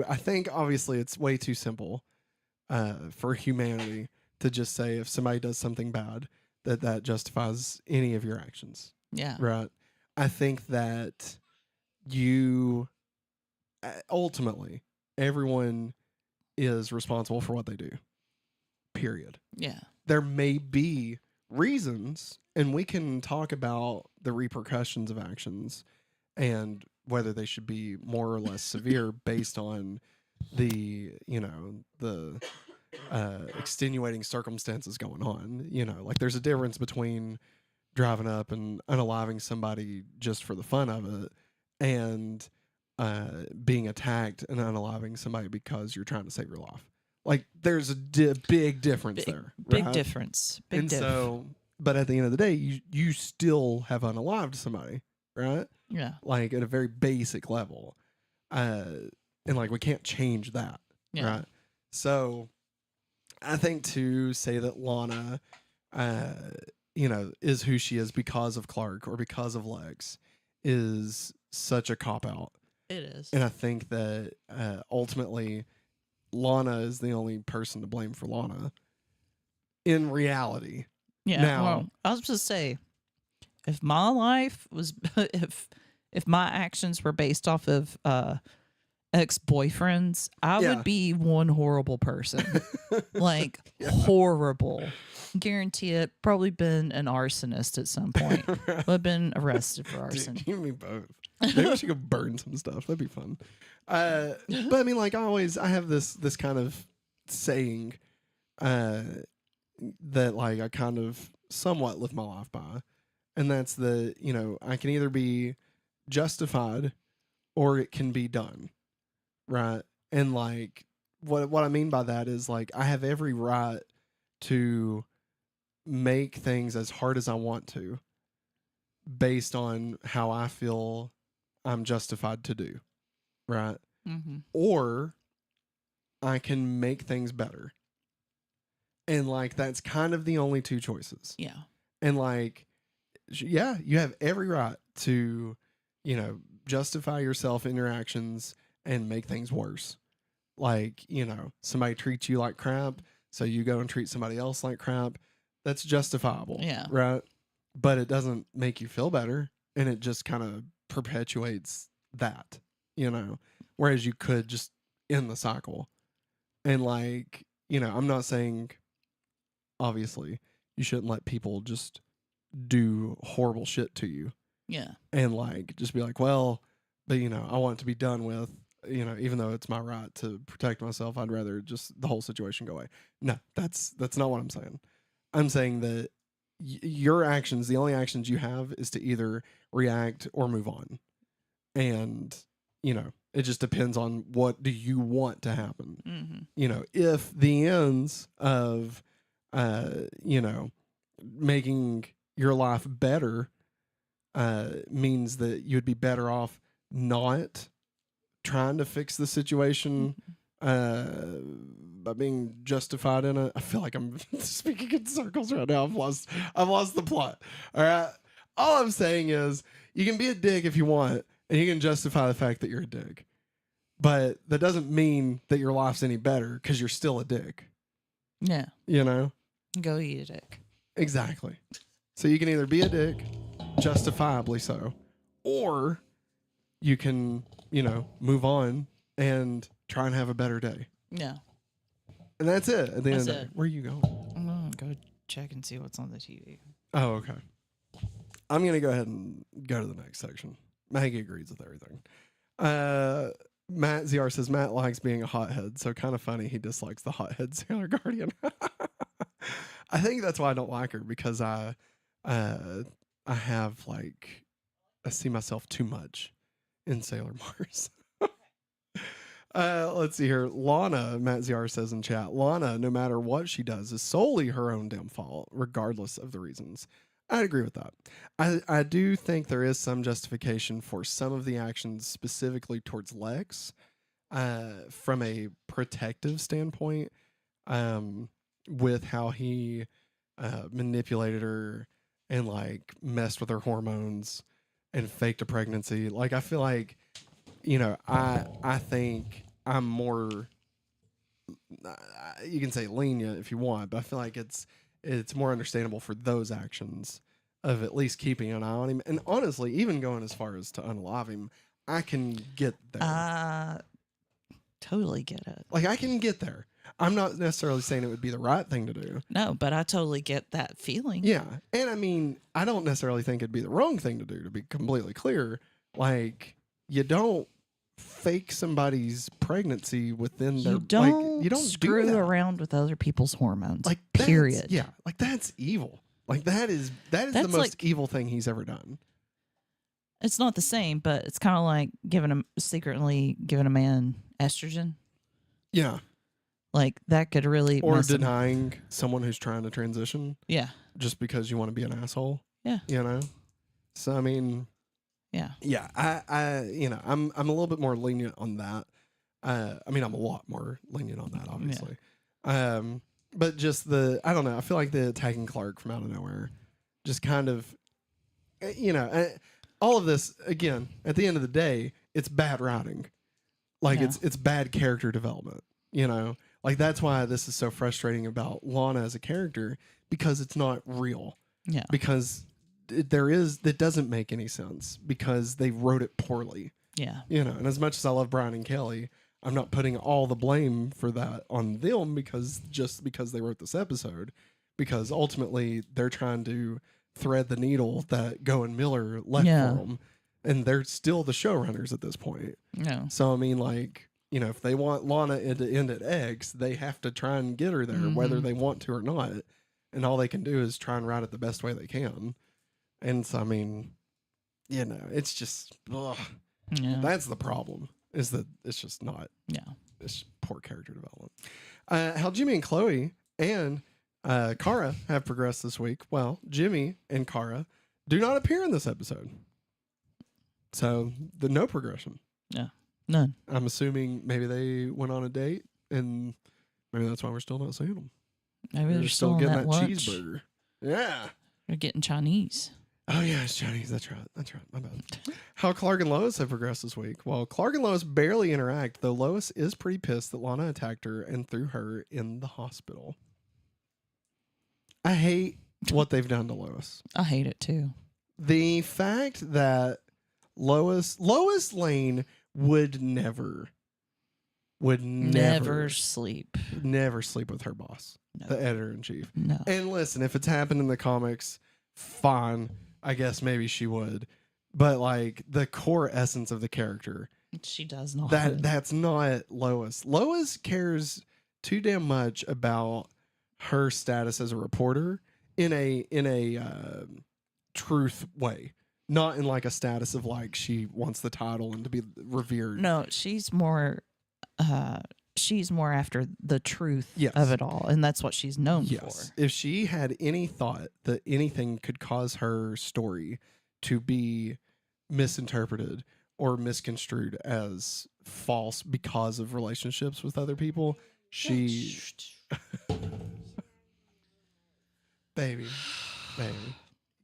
I think obviously it's way too simple for humanity to just say if somebody does something bad that justifies any of your actions. Yeah. Right. I think that you ultimately everyone is responsible for what they do. Period. Yeah. There may be reasons, and we can talk about the repercussions of actions and whether they should be more or less severe based on the extenuating circumstances going on. Like there's a difference between driving up and unaliving somebody just for the fun of it and being attacked and unaliving somebody because you're trying to save your life. Like there's a big difference there. Big right? difference. Big And diff. so, but at the end of the day, you still have unalived somebody, right? Yeah. like at a very basic level. And like we can't change that. Yeah. Right. So I think to say that Lana, is who she is because of Clark or because of Lex is such a cop out. It is. And I think that ultimately Lana is the only person to blame for Lana in reality. Yeah. Now, well, I was just say, if my life was, if my actions were based off of ex-boyfriends, I Yeah. would be one horrible person. Like horrible. Guarantee it. Probably been an arsonist at some point. Would have been arrested for arson. Dude, you and me both. Maybe we should go burn some stuff. That'd be fun. But I mean, like I have this kind of saying that like I kind of somewhat live my life by, and that's the I can either be justified or it can be done, right? And like what I mean by that is like I have every right to make things as hard as I want to based on how I feel I'm justified to do, right? Mm-hmm. Or I can make things better. And like that's kind of the only two choices. Yeah. And like yeah, you have every right to justify yourself in your actions and make things worse. Like, somebody treats you like crap, so you go and treat somebody else like crap. That's justifiable. Yeah. Right? But it doesn't make you feel better, and it just kind of perpetuates that, whereas you could just end the cycle. And like, I'm not saying obviously you shouldn't let people just do horrible shit to you Yeah. and like just be like, well, but I want it to be done with, even though it's my right to protect myself, I'd rather just the whole situation go away. No, that's not what I'm saying. I'm saying that your actions, the only actions you have is to either react or move on. And, it just depends on what do you want to happen. Mm-hmm. If the ends of, making your life better means that you'd be better off not trying to fix the situation by being justified in it. I feel like I'm speaking in circles right now. I've lost the plot. All right. All I'm saying is you can be a dick if you want, and you can justify the fact that you're a dick. But that doesn't mean that your life's any better because you're still a dick. Yeah. Go eat a dick. Exactly. So you can either be a dick, justifiably so, or you can, move on and try and have a better day. Yeah. And that's it. At the end of the day. it. Where are you going? I'm going to go check and see what's on the TV. Oh, okay. I'm going to go ahead and go to the next section. Maggie agrees with everything. Matt ZR says Matt likes being a hothead, so kind of funny he dislikes the hothead Sailor Guardian. I think that's why I don't like her, because I have like I see myself too much in Sailor Mars. Let's see here. Lana, Matt ZR says in chat, Lana, no matter what she does, is solely her own damn fault, regardless of the reasons. I'd agree with that. I do think there is some justification for some of the actions specifically towards Lex from a protective standpoint, with how he manipulated her and like messed with her hormones and faked a pregnancy. Like I feel like, I think I'm more, you can say lenient if you want, but I feel like it's more understandable for those actions of at least keeping an eye on him. And honestly, even going as far as to unalive him, I can get there. Totally get it. Like I can get there. I'm not necessarily saying it would be the right thing to do. No, but I totally get that feeling. Yeah. And I mean, I don't necessarily think it'd be the wrong thing to do, to be completely clear. Like, you don't fake somebody's pregnancy within their... You don't you don't screw do that. around with other people's hormones. Like, period. Yeah. Like, that's evil. Like, that is the That's most like- evil thing he's ever done. It's not the same, but it's kind of like secretly giving a man estrogen. Yeah. Like, that could really... Or mess him. denying someone who's trying to transition Yeah. just because you want to be an asshole. Yeah. So, I mean... Yeah. Yeah, I'm a little bit more lenient on that. I mean, I'm a lot more lenient on that, obviously. But just I don't know. I feel like the attacking Clark from out of nowhere, just kind of, all of this again. At the end of the day, it's bad writing. Like it's bad character development. Like that's why this is so frustrating about Lana as a character, because it's not real. Yeah. Because that doesn't make any sense because they wrote it poorly. Yeah. And as much as I love Brian and Kelly, I'm not putting all the blame for that on them because they wrote this episode, because ultimately they're trying to thread the needle that Go and Miller left for them, and they're still the showrunners at this point. Yeah. So I mean, like, if they want Lana to end at X, they have to try and get her there, whether they want to or not. And all they can do is try and write it the best way they can. And so, I mean, it's just, that's the problem, is that it's just not, it's poor character development. How Jimmy and Chloe and Kara have progressed this week. Well, Jimmy and Kara do not appear in this episode. So, no progression. Yeah, none. I'm assuming maybe they went on a date, and maybe that's why we're still not seeing them. Maybe they're still getting that that lunch. cheeseburger. Yeah. They're getting Chinese. Oh, yeah, it's Chinese. That's right. My bad. How Clark and Lois have progressed this week. Well, Clark and Lois barely interact, though Lois is pretty pissed that Lana attacked her and threw her in the hospital. I hate what they've done to Lois. I hate it, too. The fact that Lois Lane would never sleep. Never sleep with her boss, the editor-in-chief. No. And listen, if it's happened in the comics, fine. I guess maybe she would. But like the core essence of the character, she does not. That's not Lois. Lois cares too damn much about her status as a reporter in a truth way. Not in like a status of like she wants the title and to be revered. No, she's more after the truth Yes. of it all, and that's what she's known for. If she had any thought that anything could cause her story to be misinterpreted or misconstrued as false because of relationships with other people, she baby,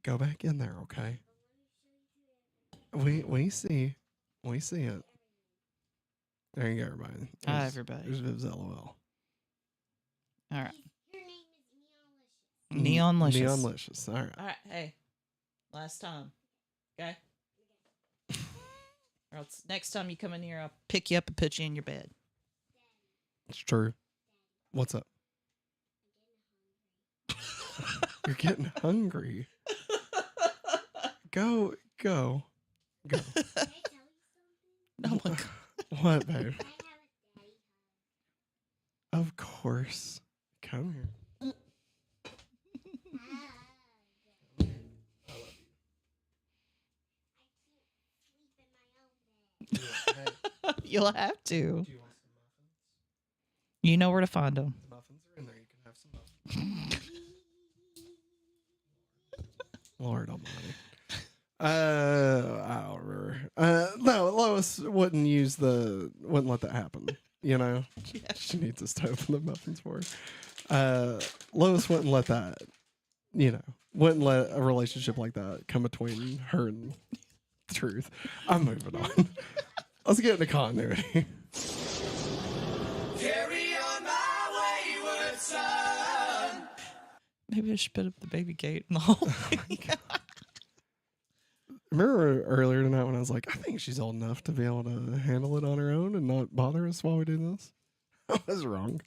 go back in there, okay? We see it. There you go, everybody. Hi, everybody. There's Viv's LOL. All right. Your name is Neonlicious. Neonlicious. Neonlicious. All right. All right. Hey, last time. Okay? Or else next time you come in here, I'll pick you up and put you in your bed. It's true. What's up? You're getting hungry. Go. Can I tell you something? Oh, my God. What, babe? I have a daddy Of course. Come here. hug. I can't sleep in my own bed. You'll have to. Do you want some muffins? You know where to find them. The muffins are in there. You can have some muffins. Lord almighty. I don't remember. No, Lois wouldn't let that happen. She needs us to open the muffins for her. Lois wouldn't let that, wouldn't let a relationship like that come between her and the truth. I'm moving on. Let's get into continuity. Carry on my wayward son. Maybe I should put up the baby gate in the hallway. Remember earlier tonight when I was like, I think she's old enough to be able to handle it on her own and not bother us while we do this? I was wrong.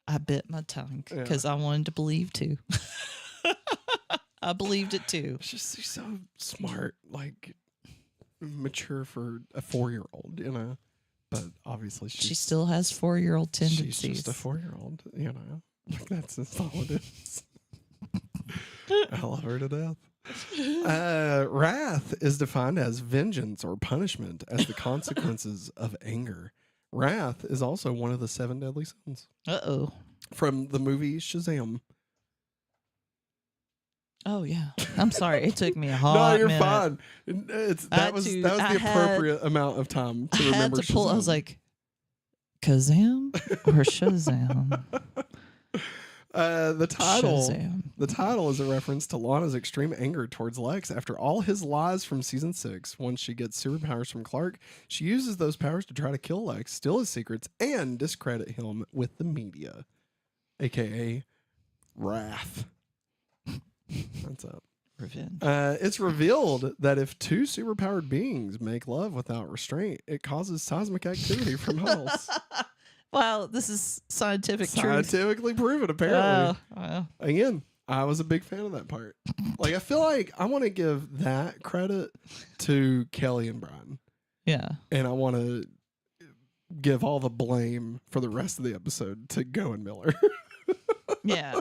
I bit my tongue because I wanted to believe too. I believed it too. She's so smart, like mature for a 4-year-old, But obviously She still has 4-year-old tendencies. She's just a 4-year-old, Like that's all it is. I love her to death. Wrath is defined as vengeance or punishment as the consequences of anger. Wrath is also one of the 7 deadly sins. Uh-oh. From the movie Shazam. Oh yeah. I'm sorry. It took me a No, hot you're minute. fine. That was the appropriate amount of time to I remember. had to pull. I was Shazam. like, Kazam or Shazam? The title. Shazam. The title is a reference to Lana's extreme anger towards Lex after all his lies from season 6. Once she gets superpowers from Clark, she uses those powers to try to kill Lex, steal his secrets, and discredit him with the media, aka Wrath. That's up. Revenge. It's revealed that if two superpowered beings make love without restraint, it causes seismic activity from hulls. Wow, this is scientific truth. Scientifically proven, apparently. Well, Again, I was a big fan of that part. Like, I feel like I want to give that credit to Kelly and Brian. yeah. And I want to give all the blame for the rest of the episode to Go and Miller. Yeah.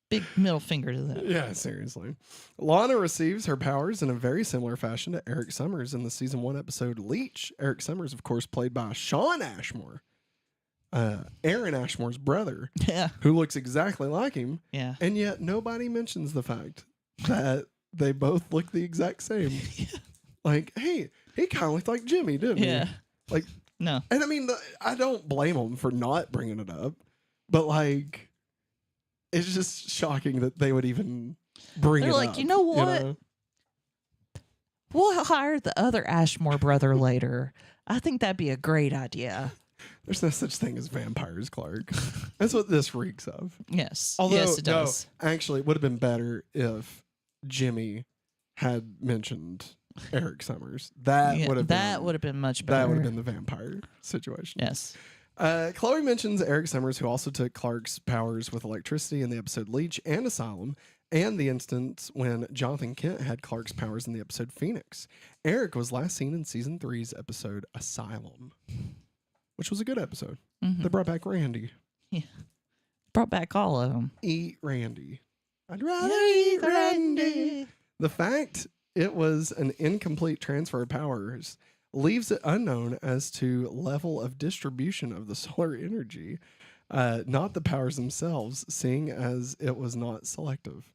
Big middle finger to them. Yeah, seriously. Lana receives her powers in a very similar fashion to Eric Summers in the season 1 episode Leech. Eric Summers, of course, played by Shawn Ashmore, Aaron Ashmore's brother, Yeah. who looks exactly like him. Yeah. And yet nobody mentions the fact that they both look the exact same. Like, hey, he kind of looked like Jimmy, didn't Yeah. he? Like, No. and I mean, I don't blame them for not bringing it up, but like, it's just shocking that they would even bring They're it like, up. you know what? We'll hire the other Ashmore brother later. I think that'd be a great idea. There's no such thing as vampires, Clark. That's what this reeks of. Yes. Although, yes, it does. no, actually, it would have been better if Jimmy had mentioned Eric Summers. That Yeah, would have that would have been much better. that would have been the vampire situation. Yes. Chloe mentions Eric Summers, who also took Clark's powers with electricity in the episode Leech and Asylum, and the instance when Jonathan Kent had Clark's powers in the episode Phoenix. Eric was last seen in season 3's episode Asylum, which was a good episode. Mhm. They brought back Randy. Brought back all of them. Eat Randy. I'd rather eat Randy. The fact it was an incomplete transfer of powers leaves it unknown as to level of distribution of the solar energy, not the powers themselves, seeing as it was not selective.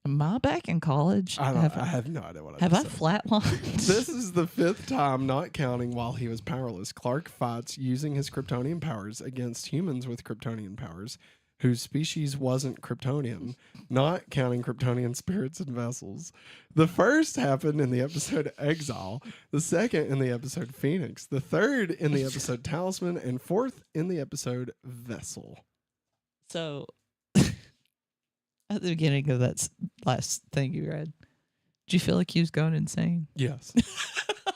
Am I back in college? I have no idea what I Have I just said. flatlined? This is the 5th time, not counting while he was powerless. Clark fights using his Kryptonian powers against humans with Kryptonian powers, whose species wasn't Kryptonian, not counting Kryptonian spirits and vessels. The first happened in the episode Exile, the second in the episode Phoenix, the third in the episode Talisman, and fourth in the episode Vessel. So, at the beginning of that last thing you read, did you feel like you was going insane? Yes.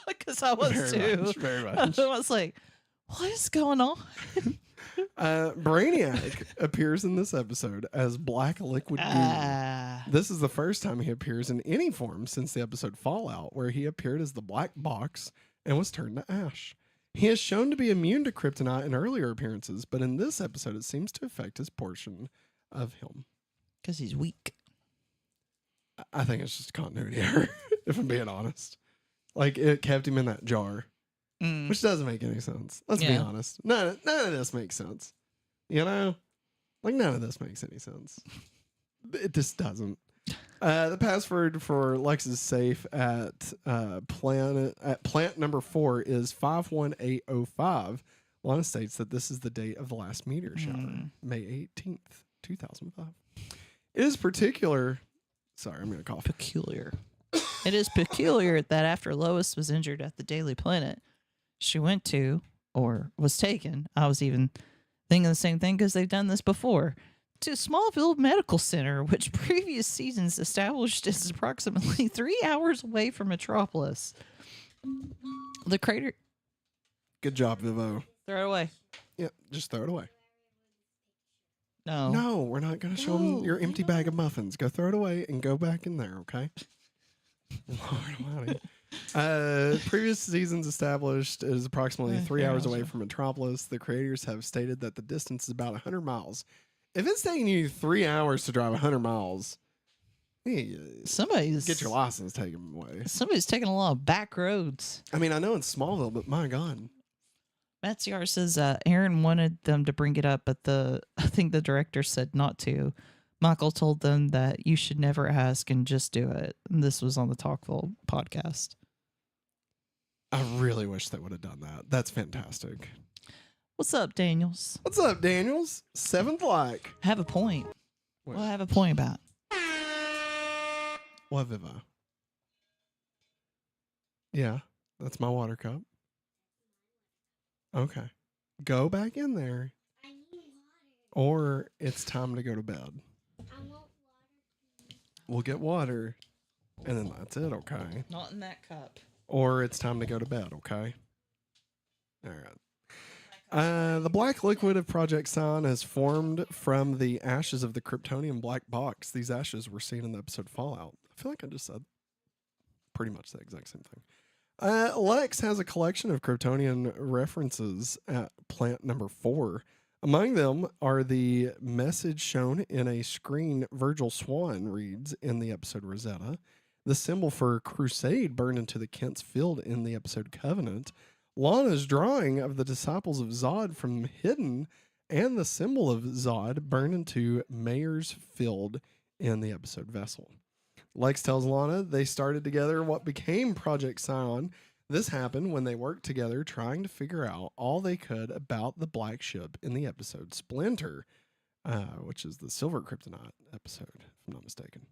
Because I was Very too. much, very much. I was like, what is going on? Brainiac appears in this episode as Black Liquid Goo. This is the first time he appears in any form since the episode Fallout, where he appeared as the Black Box and was turned to ash. He is shown to be immune to kryptonite in earlier appearances, but in this episode it seems to affect his portion of him. Because he's weak. I think it's just a continuity error, if I'm being honest. Like, it kept him in that jar, which doesn't make any sense. Let's be Yeah. honest. None of this makes sense. You know? Like, none of this makes any sense. It just doesn't. The password for Lex's safe at plant number 4 is 51805. Lana states that this is the date of the last meteor shower, May 18th, 2005. It is particular. Sorry, I'm going to cough. Peculiar. It is peculiar that after Lois was injured at the Daily Planet, she went to, or was taken, I was even thinking the same thing because they've done this before, to Smallville Medical Center, which previous seasons established is approximately 3 hours away from Metropolis. The crater... Good job, Vivo. Throw it away. Yeah, just throw it away. No. No, we're not going to show them your empty bag of muffins. Go throw it away and go back in there, okay? Lord almighty. Previous seasons established it is approximately 3 hours away from Metropolis. The creators have stated that the distance is about 100 miles. If it's taking you 3 hours to drive 100 miles, Somebody's get your license taken away. Somebody's taking a lot of back roads. I mean, I know it's Smallville, but my God. Matt CR says Aaron wanted them to bring it up, but I think the director said not to. Michael told them that you should never ask and just do it. And this was on the Talkville podcast. I really wish they would have done that. That's fantastic. What's up, Daniels? What's up, Daniels? Seventh like. Have a point. What? What I have a point about? What, Viva? Yeah, that's my water cup. Okay. Go back in there. I need water. Or it's time to go to bed. I want water. We'll get water. And then that's it, okay? Not in that cup. Or it's time to go to bed, okay? All right. The black liquid of Project Scion has formed from the ashes of the Kryptonian black box. These ashes were seen in the episode Fallout. I feel like I just said pretty much the exact same thing. Lex has a collection of Kryptonian references at plant number 4. Among them are the message shown in a screen Virgil Swan reads in the episode Rosetta, the symbol for Crusade burned into the Kent's Field in the episode Covenant, Lana's drawing of the disciples of Zod from Hidden, and the symbol of Zod burned into Mayer's Field in the episode Vessel. Lex tells Lana they started together what became Project Scion. This happened when they worked together trying to figure out all they could about the black ship in the episode Splinter, which is the Silver Kryptonite episode, if I'm not mistaken.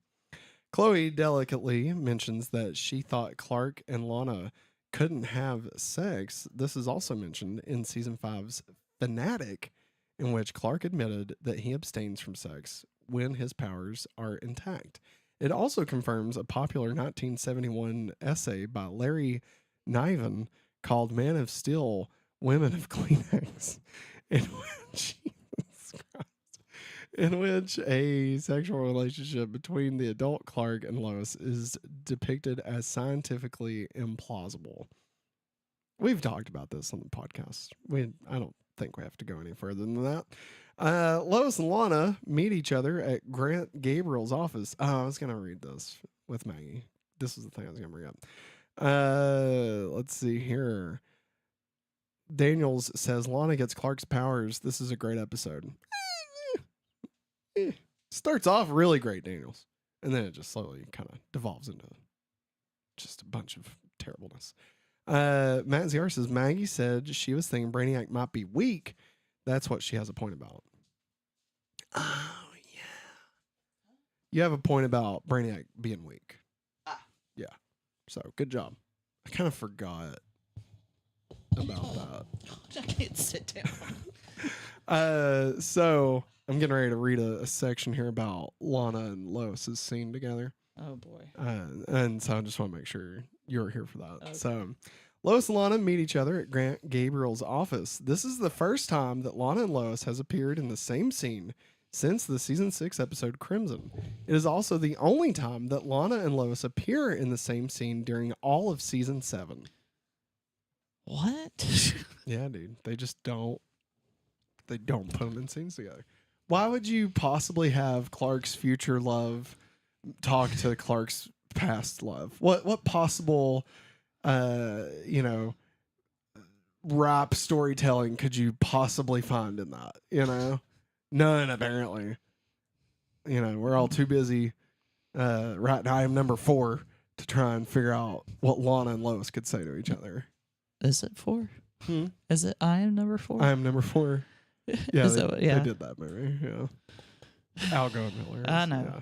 Chloe delicately mentions that she thought Clark and Lana couldn't have sex. This is also mentioned in Season 5's Fanatic, in which Clark admitted that he abstains from sex when his powers are intact. It also confirms a popular 1971 essay by Larry Niven called Man of Steel, Women of Kleenex, in which a sexual relationship between the adult Clark and Lois is depicted as scientifically implausible. We've talked about this on the podcast. I don't think we have to go any further than that. Lois and Lana meet each other at Grant Gabriel's office. Oh, I was going to read this with Maggie. This is the thing I was going to bring up. Let's see here. Daniels says Lana gets Clark's powers. This is a great episode. Starts off really great, Daniels, and then it just slowly kind of devolves into just a bunch of terribleness. Matt ZR says Maggie said she was thinking Brainiac might be weak. That's what she has a point about. Oh, yeah. You have a point about Brainiac being weak. Yeah. So, good job. I kind of forgot about that. I can't sit down. So, I'm getting ready to read a section here about Lana and Lois's scene together. Oh, boy. And so I just want to make sure you're here for that. Okay. So, Lois and Lana meet each other at Grant Gabriel's office. This is the first time that Lana and Lois has appeared in the same scene since the season 6 episode Crimson. It is also the only time that Lana and Lois appear in the same scene during all of season 7. What? Yeah, dude. They just don't. They don't put them in scenes together. Why would you possibly have Clark's future love talk to Clark's past love? What possible, rap storytelling could you possibly find in that? None, apparently. We're all too busy writing I Am Number 4 to try and figure out what Lana and Lois could say to each other. Is it 4? Is it I Am Number 4? I Am Number 4. Yeah, they did that movie. Yeah. Al Gold Miller. I know.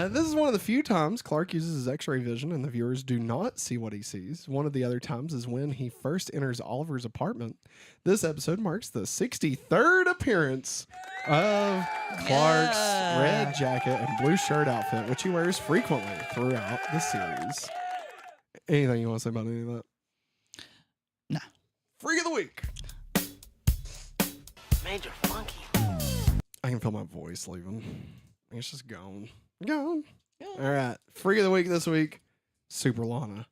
This is one of the few times Clark uses his X-ray vision and the viewers do not see what he sees. One of the other times is when he first enters Oliver's apartment. This episode marks the 63rd appearance of Clark's red jacket and blue shirt outfit, which he wears frequently throughout the series. Anything you want to say about any of that? Nah. Freak of the week. Major funky. I can feel my voice leaving. It's just gone. Gone. All right. Freak of the week this week, Super Lana.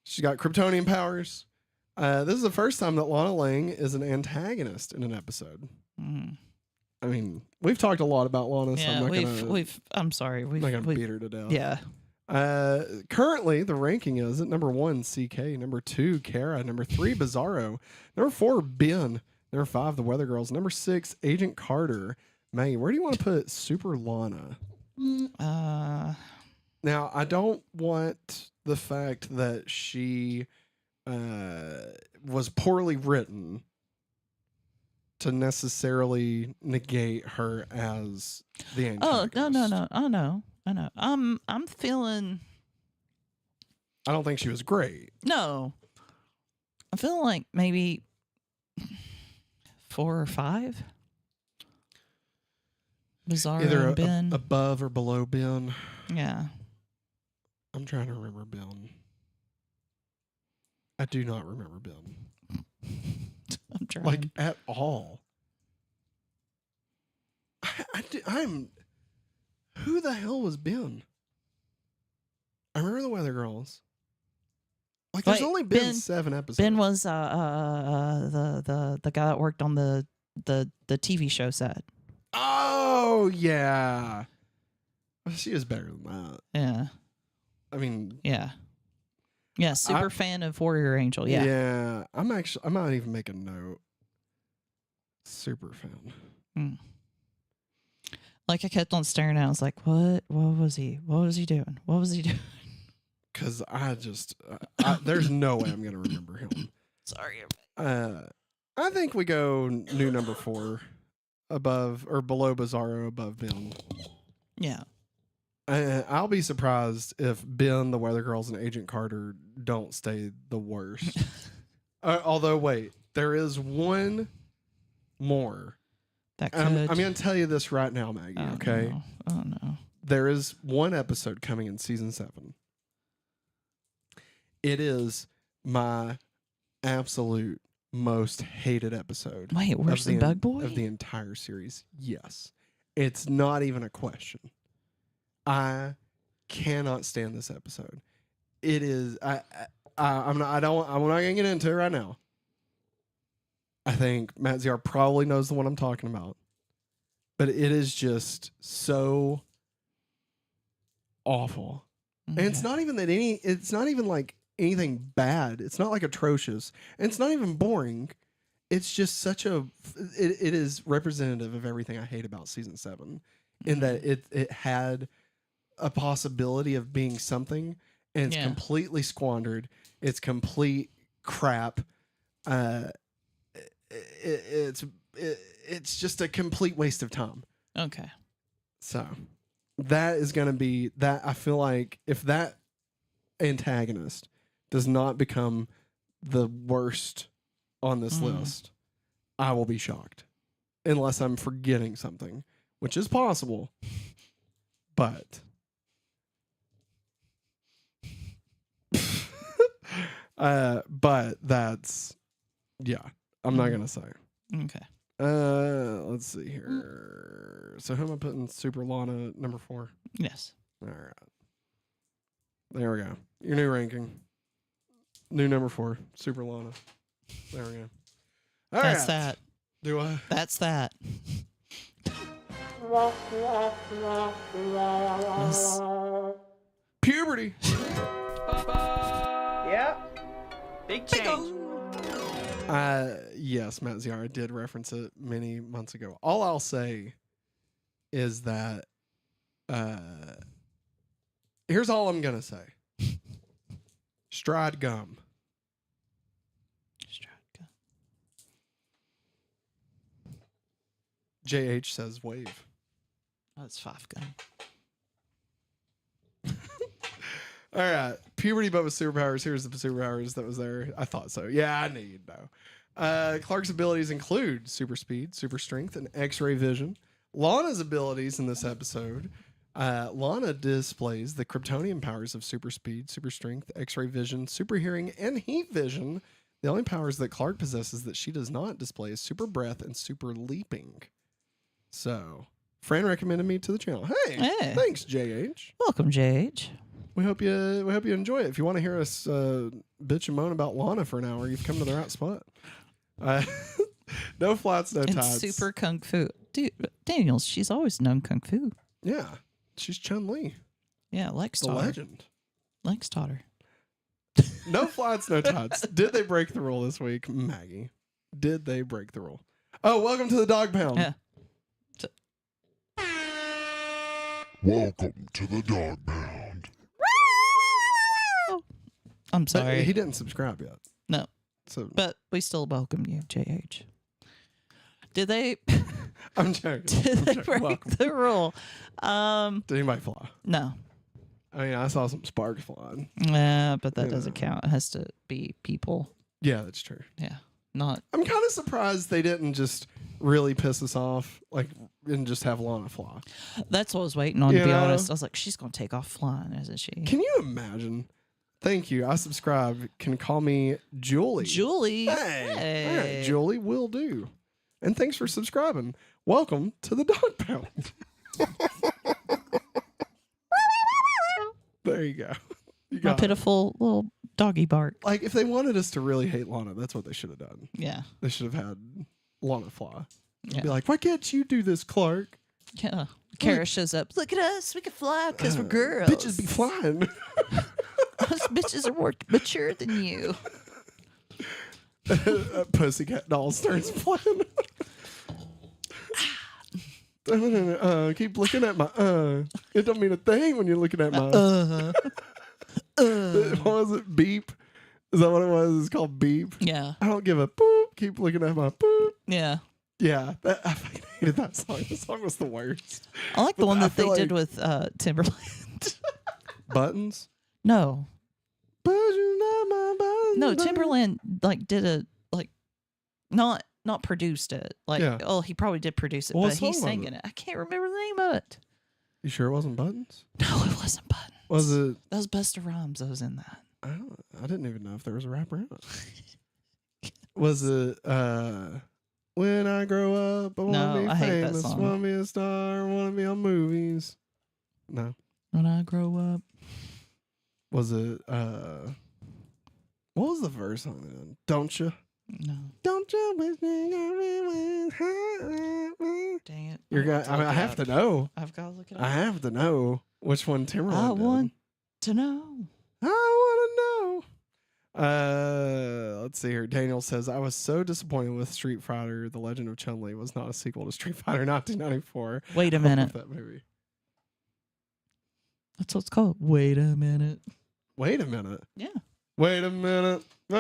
She's got Kryptonian powers. This is the first time that Lana Lang is an antagonist in an episode. Mm. I mean, we've talked a lot about Lana, so Yeah, I'm not we've gonna beat her to death. Yeah. Currently, the ranking is at number 1, CK, number 2, Kara, number 3, Bizarro, number 4, Ben, number 5, The Weather Girls, number 6, Agent Carter, Maggie, where do you want to put Super Lana? Now, I don't want the fact that she was poorly written to necessarily negate her as the antagonist. No. I know. I'm feeling. I don't think she was great. No. I'm feeling like maybe 4 or 5. Bizarro Either and Ben. above or below Ben. Yeah. I'm trying to remember Ben. I do not remember Ben. I'm trying. Like, at all. I'm... Who the hell was Ben? I remember the Weather Girls. Like, there's Wait, only been Ben- 7 episodes. Ben was the guy that worked on the TV show set. Oh, yeah. She is better than that. Yeah. I mean... Yeah. Yeah, super fan of Warrior Angel. Yeah. Yeah. I might even make a note. Super fan. Mm. Like I kept on staring at it. I was like, what? What was he doing? What was he doing? Because there's no way I'm going to remember him. Sorry. I think we go new number 4. Above or below Bizarro, above Ben. Yeah. I'll be surprised if Ben, the Weather Girls, and Agent Carter don't stay the worst. Although, wait, there is one more. That could. I'm going to tell you this right now, Maggie, okay? No. Oh, no. There is one episode coming in season 7. It is my absolute most hated episode. Wait, where's the bug boy? Of the entire series. Yes. It's not even a question. I cannot stand this episode. It is I'm not gonna get into it right now. I think Matt ZR probably knows the one I'm talking about. But it is just so awful. Okay. And it's not even like anything bad. It's not like atrocious. And it's not even boring. It's just such it is representative of everything I hate about season 7 in that it had a possibility of being something and it's completely squandered. It's complete crap. It's just a complete waste of time. Okay. So that is going to be that. I feel like if that antagonist does not become the worst on this list, I will be shocked. Unless I'm forgetting something, which is possible. But that's I'm not gonna say. Okay. Let's see here. So who am I putting Super Lana number 4? Yes. All right. There we go. Your new ranking. New number 4, Super Lana. There we go. All That's right. that. Do I? That's that. Yes. Puberty. Yeah. Big change. Yes, Matt Ziara did reference it many months ago. All I'll say is that here's all I'm gonna say. Stride gum. JH says wave. Oh, it's 5 gun. All right. Puberty, but with superpowers. Here's the superpowers that was there. I thought so. Yeah, I knew you'd know. Clark's abilities include super speed, super strength, and X-ray vision. Lana's abilities in this episode. Lana displays the Kryptonian powers of super speed, super strength, X-ray vision, super hearing, and heat vision. The only powers that Clark possesses that she does not display is super breath and super leaping. So, Fran recommended me to the channel. Hey. Thanks, JH. Welcome, JH. We hope you enjoy it. If you want to hear us bitch and moan about Lana for an hour, you've come to the right spot. No flats, no And ties. super kung fu. Dude, Daniels, she's always known kung fu. Yeah, she's Chun-Li, Yeah, Lex the taught her. legend. Lex taught her. No flats, no ties. Did they break the rule this week, Maggie? Did they break the rule? Oh, welcome to the dog pound. Yeah. Welcome to the dog pound. I'm sorry. He didn't subscribe yet. No. So But we still welcome you, JH. Did they I'm joking. did they break Welcome. the rule? Did anybody fly? No. I mean, I saw some sparks flying. But that doesn't count. It has to be people. Yeah, that's true. Yeah. Not I'm kind of surprised they didn't just really piss us off, like, and just have Lana fly. that's what I was waiting on, to You be know? honest. I was like, she's gonna take off flying, isn't she? Can you imagine? Thank you. I subscribe. Can call me Julie. Julie. Hey. All right, Julie, will do. And thanks for subscribing. Welcome to the dog pound. There you go. You My got it. pitiful little doggy bark. Like, if they wanted us to really hate Lana, that's what they should have done. Yeah. They should have had Lana fly. Yeah. Be like, why can't you do this, Clark? Yeah. Kara shows up. Look at us. We can fly because we're girls. Bitches be flying. Us bitches are more mature than you. Pussycat doll starts playing. Keep looking at my It don't mean a thing when you're looking at my What was it? Beep? Is that what it was? It's called Beep. Yeah. I don't give a boop. Keep looking at my boop. Yeah. Yeah, I fucking hated that song. The song was the worst. I like the But one I that they feel did like- with Timberland. Buttons. No. Pushing out my buttons. No, Timberland like did a like not produced it. Like Yeah. oh, he probably did produce it, What but song he's was singing it. I can't remember the name of it. You sure it wasn't Buttons? No, it wasn't Buttons. Was it? That was Busta Rhymes that was in that. I didn't even know if there was a rapper in it. Was it When I Grow Up I No, Wanna Be I hate that Famous, song. Wanna Be a Star, Wanna Be on Movies? No. When I grow up. Was it what was the verse on it? Don't you? No. Don't you wish me everywhere? Dang it. You're I'll gonna I mean I look it have up. to know. I've got to look it I up. have to know which one Timberland I did. want to know. I want to know. Let's see here. Daniel says, I was so disappointed with Street Fighter. The Legend of Chun-Li was not a sequel to Street Fighter 1994. Wait a I love minute. that movie. That's what it's called. Wait a minute. Wait a minute. Yeah. Wait a minute. Wait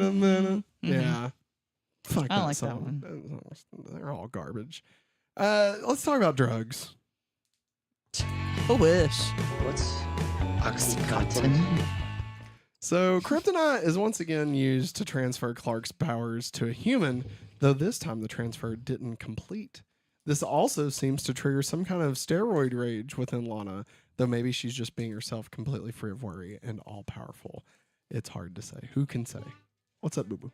a minute. Yeah. Fuck I that like that song. one. They're all garbage. Let's talk about drugs. I wish. What's Oxycontin? So, Kryptonite is once again used to transfer Clark's powers to a human, though this time the transfer didn't complete. This also seems to trigger some kind of steroid rage within Lana, though maybe she's just being herself, completely free of worry and all powerful. It's hard to say. Who can say? What's up, Boo Boo?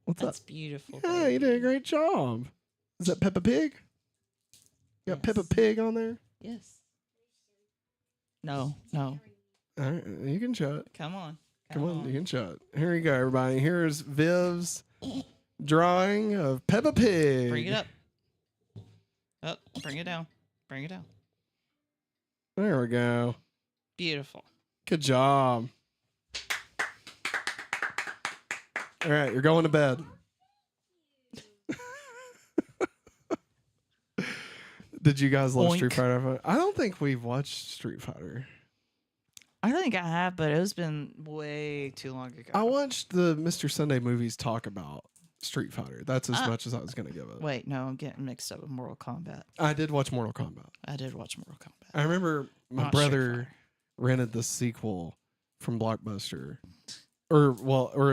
What's That's up? beautiful. Yeah, you did a great job. Is that Peppa Pig? You got Yes. Peppa Pig on there? Yes. No, no. All right, you can show it. Come on. Come on, you can show it. Here you go, everybody. Here's Viv's drawing of Peppa Pig. Bring it up. Up. Bring it down. Bring it down. There we go. Beautiful. Good job. All right, you're going to bed. Did you guys love Street Oink. Fighter? I don't think we've watched Street Fighter. I think I have, but it has been way too long ago. I watched the Mr. Sunday movies talk about Street Fighter. That's as much as I was going to give it. Wait, no, I'm getting mixed up with Mortal Kombat. I did watch Mortal Kombat. I did watch Mortal Kombat. I remember my Not Street brother Fighter. rented the sequel from Blockbuster. Or it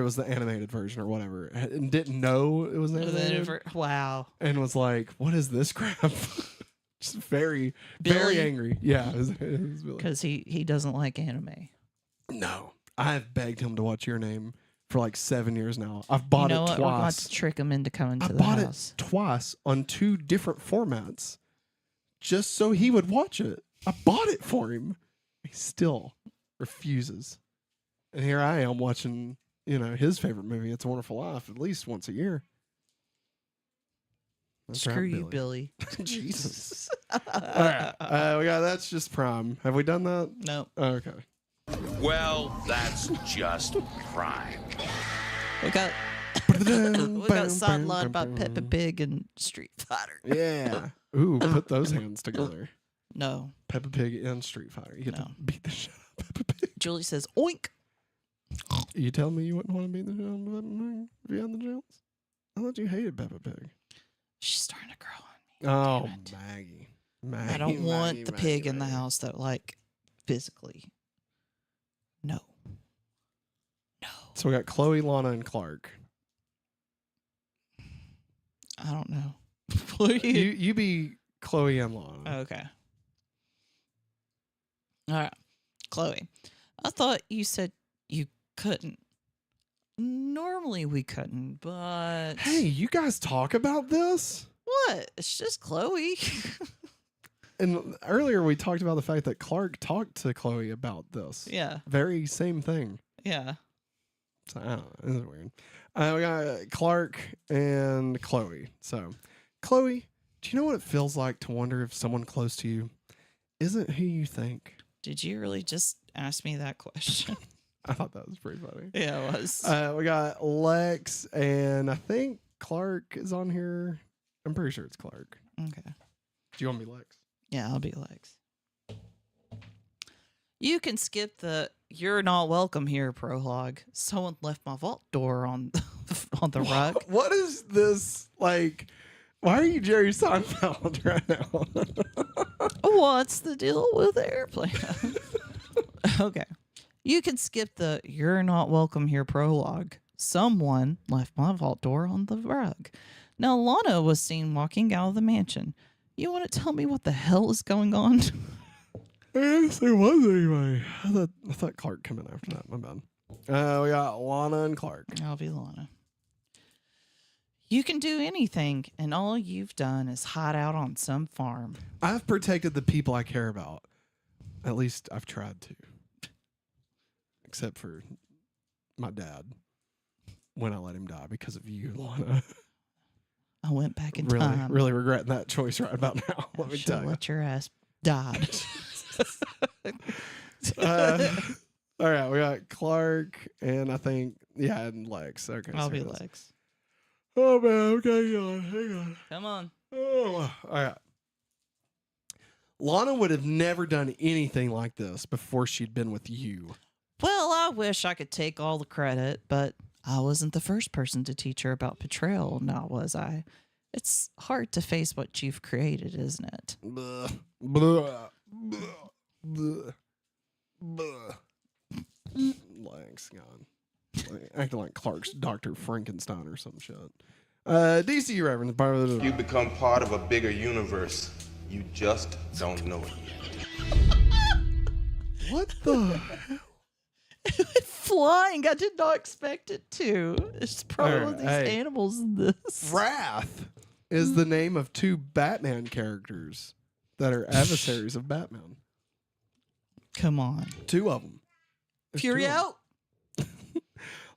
was the animated version or whatever, and didn't know it was animated, Wow. and was like, "What is this crap?" Just very, very Billy? angry. Yeah, it was Billy. Because he doesn't like anime. No, I've begged him to watch Your Name for like 7 years now. I've bought You know it what? We're going twice. to trick him into coming I to the bought house. it twice on 2 different formats, just so he would watch it. I bought it for him. He still refuses. And here I am watching, his favorite movie, It's a Wonderful Life, at least once a year. That's Screw right, you, Billy. Jesus. All right. We got That's Just Prime. Have we done that? No. Oh, okay. Well, that's just prime. We got We got sidelined by Peppa Pig and Street Fighter. Yeah. Ooh, put those hands together. No. Peppa Pig and Street Fighter. You get to beat the shit out of Peppa Pig. Julie says, oink. You telling me you wouldn't want to beat the shit out of Peppa Pig if you had the chance? I thought you hated Peppa Pig. She's starting to grow on me. Oh, Damn Maggie. I don't want the pig in the house that, like, physically. No. So we got Chloe, Lana, and Clark. I don't know. What are you? You be Chloe and Lana. Okay. All right. Chloe, I thought you said you couldn't. Normally we couldn't, but... Hey, you guys talk about this? What? It's just Chloe. And earlier we talked about the fact that Clark talked to Chloe about this. Yeah. Very same thing. Yeah. So, I don't know. This is weird. We got Clark and Chloe. So, Chloe, do you know what it feels like to wonder if someone close to you isn't who you think? Did you really just ask me that question? I thought that was pretty funny. Yeah, it was. We got Lex, and I think Clark is on here. I'm pretty sure it's Clark. Okay. Do you want to be Lex? Yeah, I'll be Lex. You can skip the "You're not welcome here" prologue. Someone left my vault door on the rug. What is this like? Why are you Jerry Seinfeld right now? What's the deal with the airplane? Okay. You can skip the "You're not welcome here" prologue. Someone left my vault door on the rug. Now, Lana was seen walking out of the mansion. You want to tell me what the hell is going on? Yes, there was anybody. I thought Clark came in after that. My bad. We got Lana and Clark. I'll be Lana. You can do anything, and all you've done is hide out on some farm. I've protected the people I care about. At least I've tried to. Except for my dad. When I let him die because of you, Lana. I went back in really, time. really regretting that choice right about now. Let me tell you. Let your ass die. All right, we got Clark and I think and Lex. Okay, I'll so be it is. Lex. Oh man, okay, hang on. Come on. Oh, all right. Lana would have never done anything like this before she'd been with you. Well, I wish I could take all the credit, but I wasn't the first person to teach her about betrayal, now was I? It's hard to face what you've created, isn't it? Blah, blah, blah, blah, blah. Lex gone. Like, acting like Clark's Dr. Frankenstein or some shit. DCU References. You become part of a bigger universe. You just don't know it yet. What the hell? Flying. I did not expect it to. It's probably one of these animals in this. Wrath is the name of two Batman characters that are adversaries of Batman. Come on. Two of them. Fury out.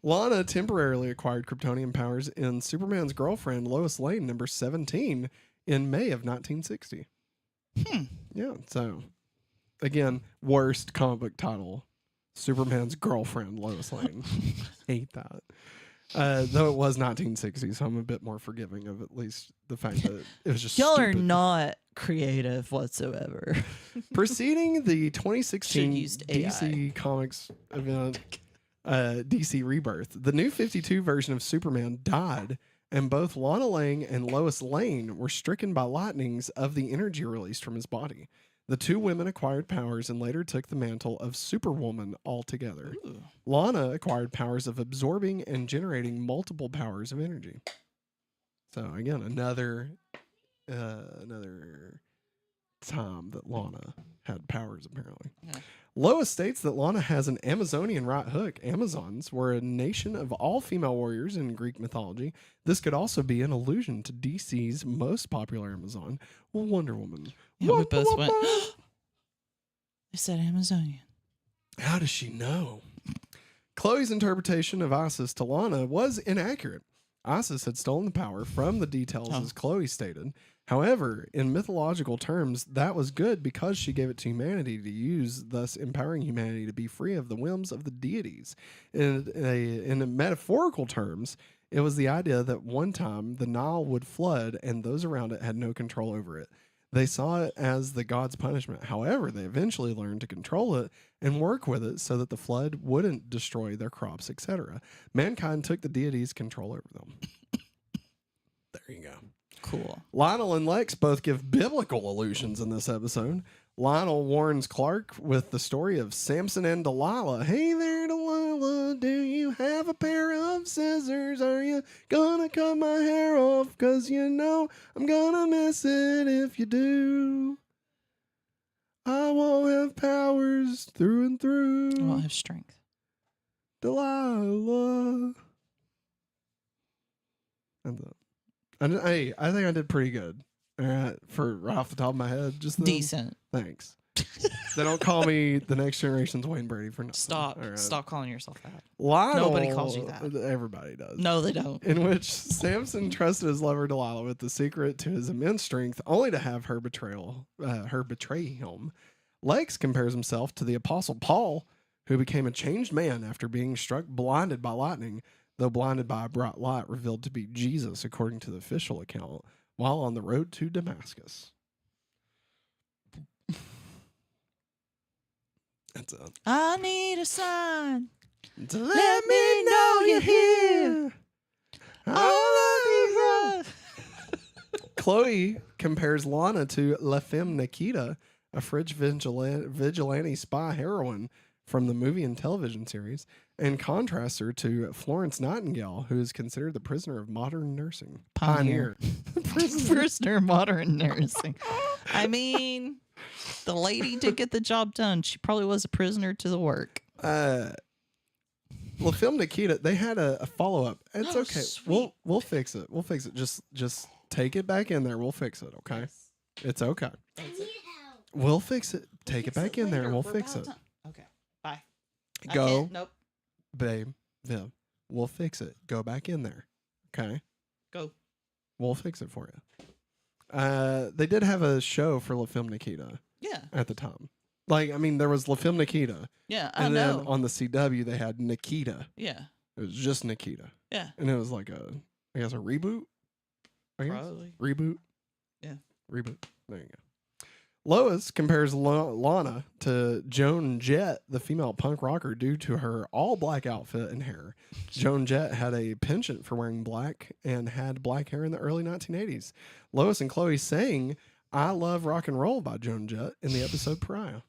Lana temporarily acquired Kryptonian powers in Superman's girlfriend Lois Lane, number 17, in May of 1960. Yeah, so again, worst comic book title. Superman's girlfriend, Lois Lane. Hate that. Though it was 1960, so I'm a bit more forgiving of at least the fact that it was just Y'all stupid. are not creative whatsoever. Preceding the 2016 used AI. DC Comics event, DC Rebirth, the new 52 version of Superman died, and both Lana Lang and Lois Lane were stricken by lightnings of the energy released from his body. The two women acquired powers and later took the mantle of Superwoman altogether. Ooh. Lana acquired powers of absorbing and generating multiple powers of energy. So again, another time that Lana had powers, apparently. Yeah. Lois states that Lana has an Amazonian right hook. Amazons were a nation of all-female warriors in Greek mythology. This could also be an allusion to DC's most popular Amazon, Wonder Woman. Yeah, we both went. They said Amazonian. How does she know? Chloe's interpretation of Isis to Lana was inaccurate. Isis had stolen the power from the details, as Chloe stated. However, in mythological terms, that was good because she gave it to humanity to use, thus empowering humanity to be free of the whims of the deities. In metaphorical terms, it was the idea that one time the Nile would flood and those around it had no control over it. They saw it as the god's punishment. However, they eventually learned to control it and work with it so that the flood wouldn't destroy their crops, etc. Mankind took the deities' control over them. There you go. Cool. Lionel and Lex both give biblical allusions in this episode. Lionel warns Clark with the story of Samson and Delilah. Hey there, Delilah, do you have a pair of scissors? Are you gonna cut my hair off? 'Cause you know I'm gonna miss it if you do. I won't have powers through and through. I won't have strength. Delilah. And I think I did pretty good. For right off the top of my head, just Decent. Thanks. They don't call me the next generation's Wayne Brady for nothing. Stop. All right. Stop calling yourself that. Lionel, Nobody calls you that. Everybody does. No, they don't. In which Samson trusted his lover Delilah with the secret to his immense strength, only to have her betray him. Lex compares himself to the Apostle Paul, who became a changed man after being struck blinded by lightning, though blinded by a bright light revealed to be Jesus, according to the official account, while on the road to Damascus. That's it. I need a sign To let me know you're here. I love you. Chloe compares Lana to La Femme Nikita, a French vigilante spy heroine from the movie and television series, and contrasts her to Florence Nightingale, who is considered the prisoner of modern nursing. Pioneer. Prisoner of modern nursing. I mean, the lady did get the job done. She probably was a prisoner to the work. La Femme Nikita, they had a follow-up. It's Oh, okay. sweet. We'll fix it. We'll fix it. Just take it back in there. We'll fix it, okay? It's okay. I need help. We'll fix it. Take it back in there and we'll We're fix about it. to- Okay. Bye. I Go, can't- Nope. babe, Viv. We'll fix it. Go back in there. Okay? Go. We'll fix it for you. They did have a show for La Femme Nikita Yeah. at the time. Like, I mean, there was La Femme Nikita. Yeah. I And know. then on the CW, they had Nikita. Yeah. It was just Nikita. Yeah. And it was like I guess a reboot? I guess? Probably. Reboot? Yeah. Reboot. There you go. Lois compares Lana to Joan Jett, the female punk rocker, due to her all black outfit and hair. Joan Jett had a penchant for wearing black and had black hair in the early 1980s. Lois and Chloe sang I Love Rock and Roll by Joan Jett in the episode Pariah.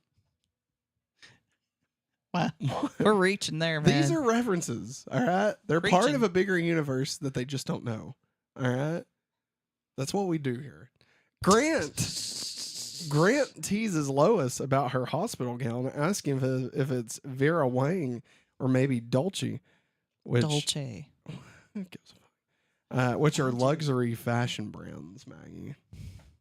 Wow. We're reaching there, man. These are references, all right? They're part Reaching. of a bigger universe that they just don't know, all right? That's what we do here. Grant teases Lois about her hospital gown, asking if it's Vera Wang or maybe Dolce, which Dolce. who gives a fuck? Which are luxury fashion brands, Maggie.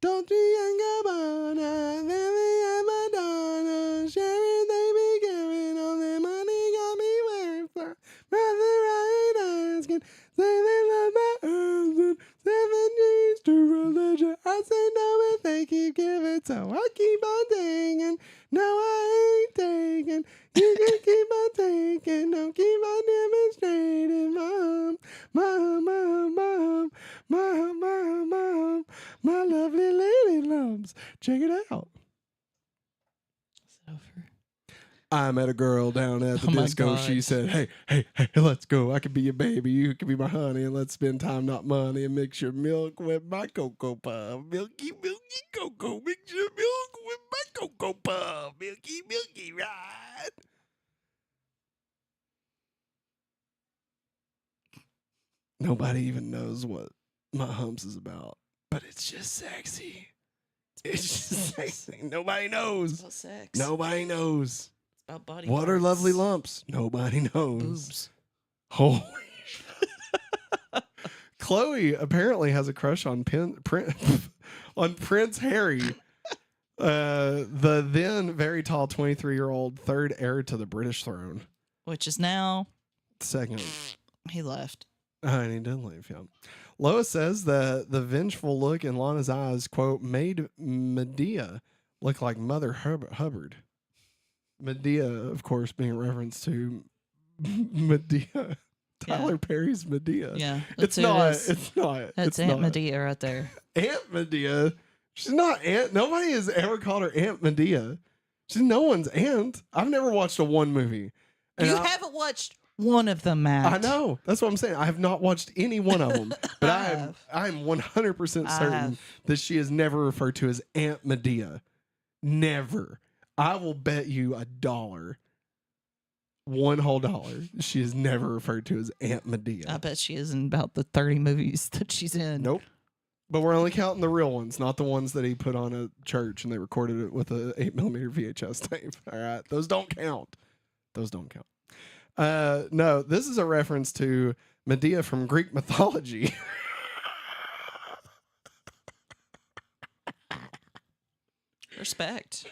Dolce and Gabbana, Vivian Madonna, Sharon, they be giving all their money, got me wearing fly. Brother, I ain't asking, say they love my husband, 7 G's to religion. I say no if they keep giving, so I keep on taking. No, I ain't taking. You can keep on taking, don't keep on demonstrating, mom, mom, mom, mom, mom, mom, mom, my lovely lady lumps. Check it out. It's over. I met a girl down at the Oh my disco. She God. said, hey, let's go. I could be your baby. You could be my honey. And let's spend time, not money. And mix your milk with my Cocoa Puff. Milky, milky cocoa. Mix your milk with my Cocoa Puff. Milky, milky, right? Nobody even knows what my humps is about. But it's just sexy. It's just sexy. Nobody It's knows. about sex. Nobody knows. It's about body What are parts. lovely lumps? Nobody knows. Boobs. Holy shit. Chloe apparently has a crush on on Prince Harry, the then very tall 23-year-old third heir to the British throne. Which is now Second. he left. And he did leave, yeah. Lois says that the vengeful look in Lana's eyes, quote, made Medea look like Mother Hubbard. Medea, of course, being a reference to Medea. Tyler Perry's Medea. Yeah. It's who it not. is. It's not. That's it's Aunt not. Medea right there. Aunt Medea. She's not Aunt. Nobody has ever called her Aunt Medea. She's no one's aunt. I've never watched a one movie. And You haven't watched one of them, Matt. I know. That's what I'm saying. I have not watched any one of them, but I'm 100% I certain have. that she is never referred to as Aunt Medea. Never. I will bet you $1, one whole dollar, she is never referred to as Aunt Medea. I bet she is in about the 30 movies that she's in. Nope. But we're only counting the real ones, not the ones that he put on a church and they recorded it with a 8mm VHS tape. All right. Those don't count. Those don't count. No, this is a reference to Medea from Greek mythology. Respect.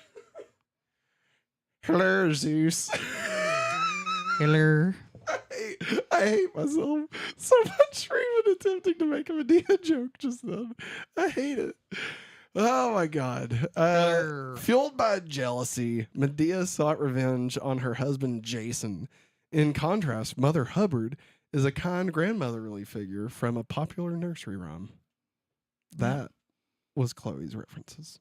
Hello, Zeus. Hello. I hate myself so much for even attempting to make a Medea joke just then. I hate it. Oh my God. Fueled by jealousy, Medea sought revenge on her husband Jason. In contrast, Mother Hubbard is a kind grandmotherly figure from a popular nursery rhyme. That was Chloe's references.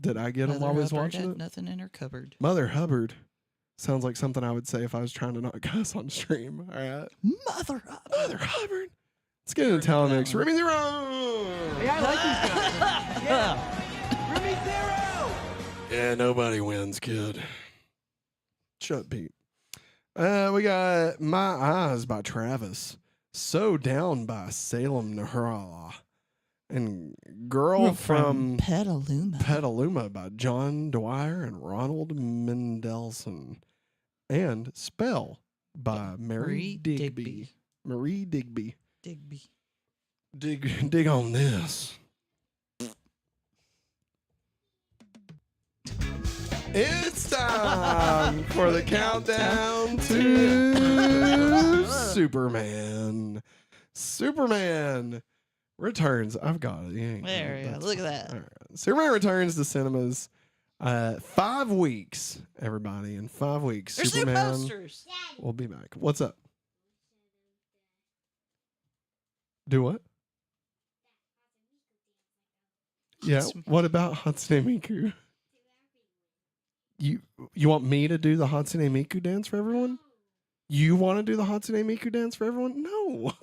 Did I get them while I was watching it? Nothing in her cupboard. Mother Hubbard sounds like something I would say if I was trying to not cuss on stream. All right. Mother Hubbard. Mother Hubbard. Let's get into Talon next. one. Remy Zero. I like these guys. Remy Zero! Yeah, nobody wins, kid. Shut Pete. We got My Eyes by Travis. So Down by Salem Nahara. And Girl from Petaluma. Petaluma by John Dwyer and Ronald Mendelsohn. And Spell by Mary Digby. Marie Digby. Digby. Dig on this. It's time for the countdown to Superman. Superman returns. I've got it. There we go. Look at that. All right. Superman returns to cinemas. 5 weeks, everybody. In 5 weeks, There's new Superman posters. will be back. What's up? Do what? Yeah. What about Hatsune Miku? You want me to do the Hatsune Miku dance for everyone? You want to do the Hatsune Miku dance for everyone? No.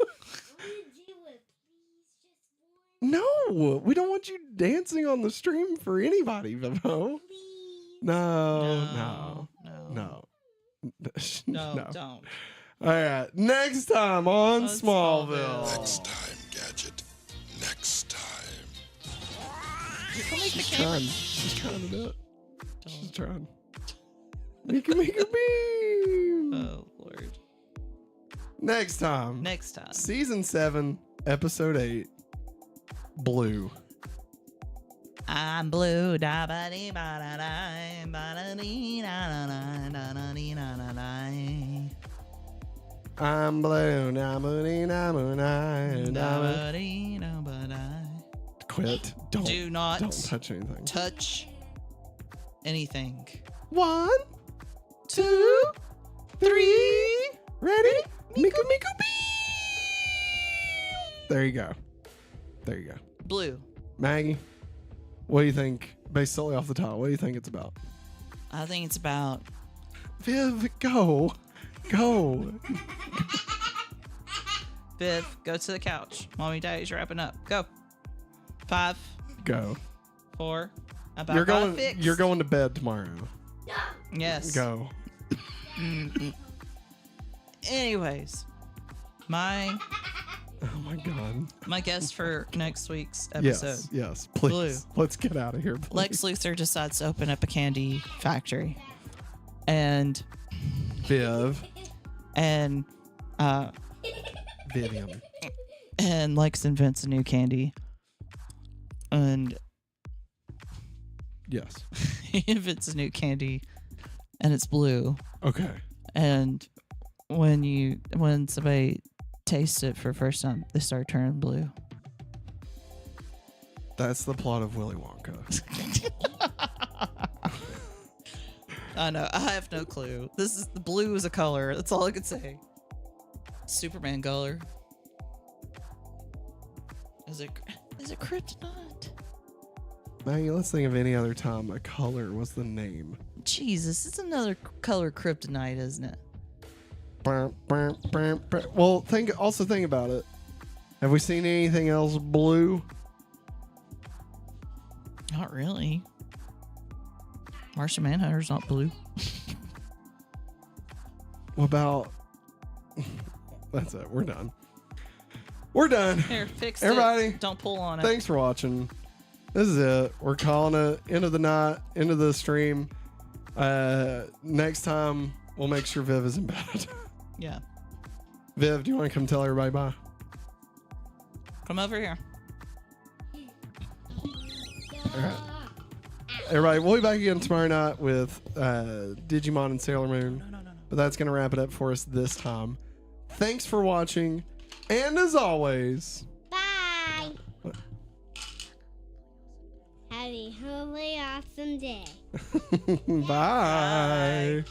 No, we don't want you dancing on the stream for anybody, Vivo. No. No, don't. All right. Next time on On Smallville. Next time, Gadget. Next time. She's trying. She's trying to do it. She's trying. Miku beam. Oh, Lord. Next time. Next time. Season 7, episode 8. Blue. I'm blue. Da ba dee ba da da ba da dee da da da da da dee da da da. I'm blue. Quit. Do not Don't touch anything. touch anything. 1, 2, 3. Ready? Miku beam. There you go. There you go. Blue. Maggie, what do you think? Based solely off the title, what do you think it's about? I think it's about Viv, go. Go. Viv. Go to the couch. Mommy, Daddy's wrapping up. Go. 5, Go. 4. About You're going 5, 6. you're going to bed tomorrow. Yes. Go. Anyways, my Oh my god. guest for next week's episode. Yes, please. Let's get out of here. Please. Lex Luthor decides to open up a candy factory, and Viv. Vivian and Lex invents a new candy, and Yes. he invents a new candy, and it's blue. Okay. And when somebody taste it for the first time, they start turning blue. That's the plot of Willy Wonka. I know. I have no clue. The blue is a color. That's all I could say. Superman color. Is it kryptonite? Maggie, let's think of any other time a color was the name. Jesus, it's another color kryptonite, isn't it? Well, think about it. Have we seen anything else blue? Not really. Martian Manhunter's not blue. What about... That's it. We're done. We're done. Here, fix Everybody, it. Don't pull on it. Thanks for watching. This is it. We're calling it end of the night, end of the stream. Next time, we'll make sure Viv is in bed. Yeah. Viv, do you want to come tell everybody bye? Come over here. All right. Everybody, we'll be back again tomorrow night with Digimon and Sailor Moon. No. But that's going to wrap it up for us this time. Thanks for watching. And as always... Bye. What? Have a really awesome day. Bye.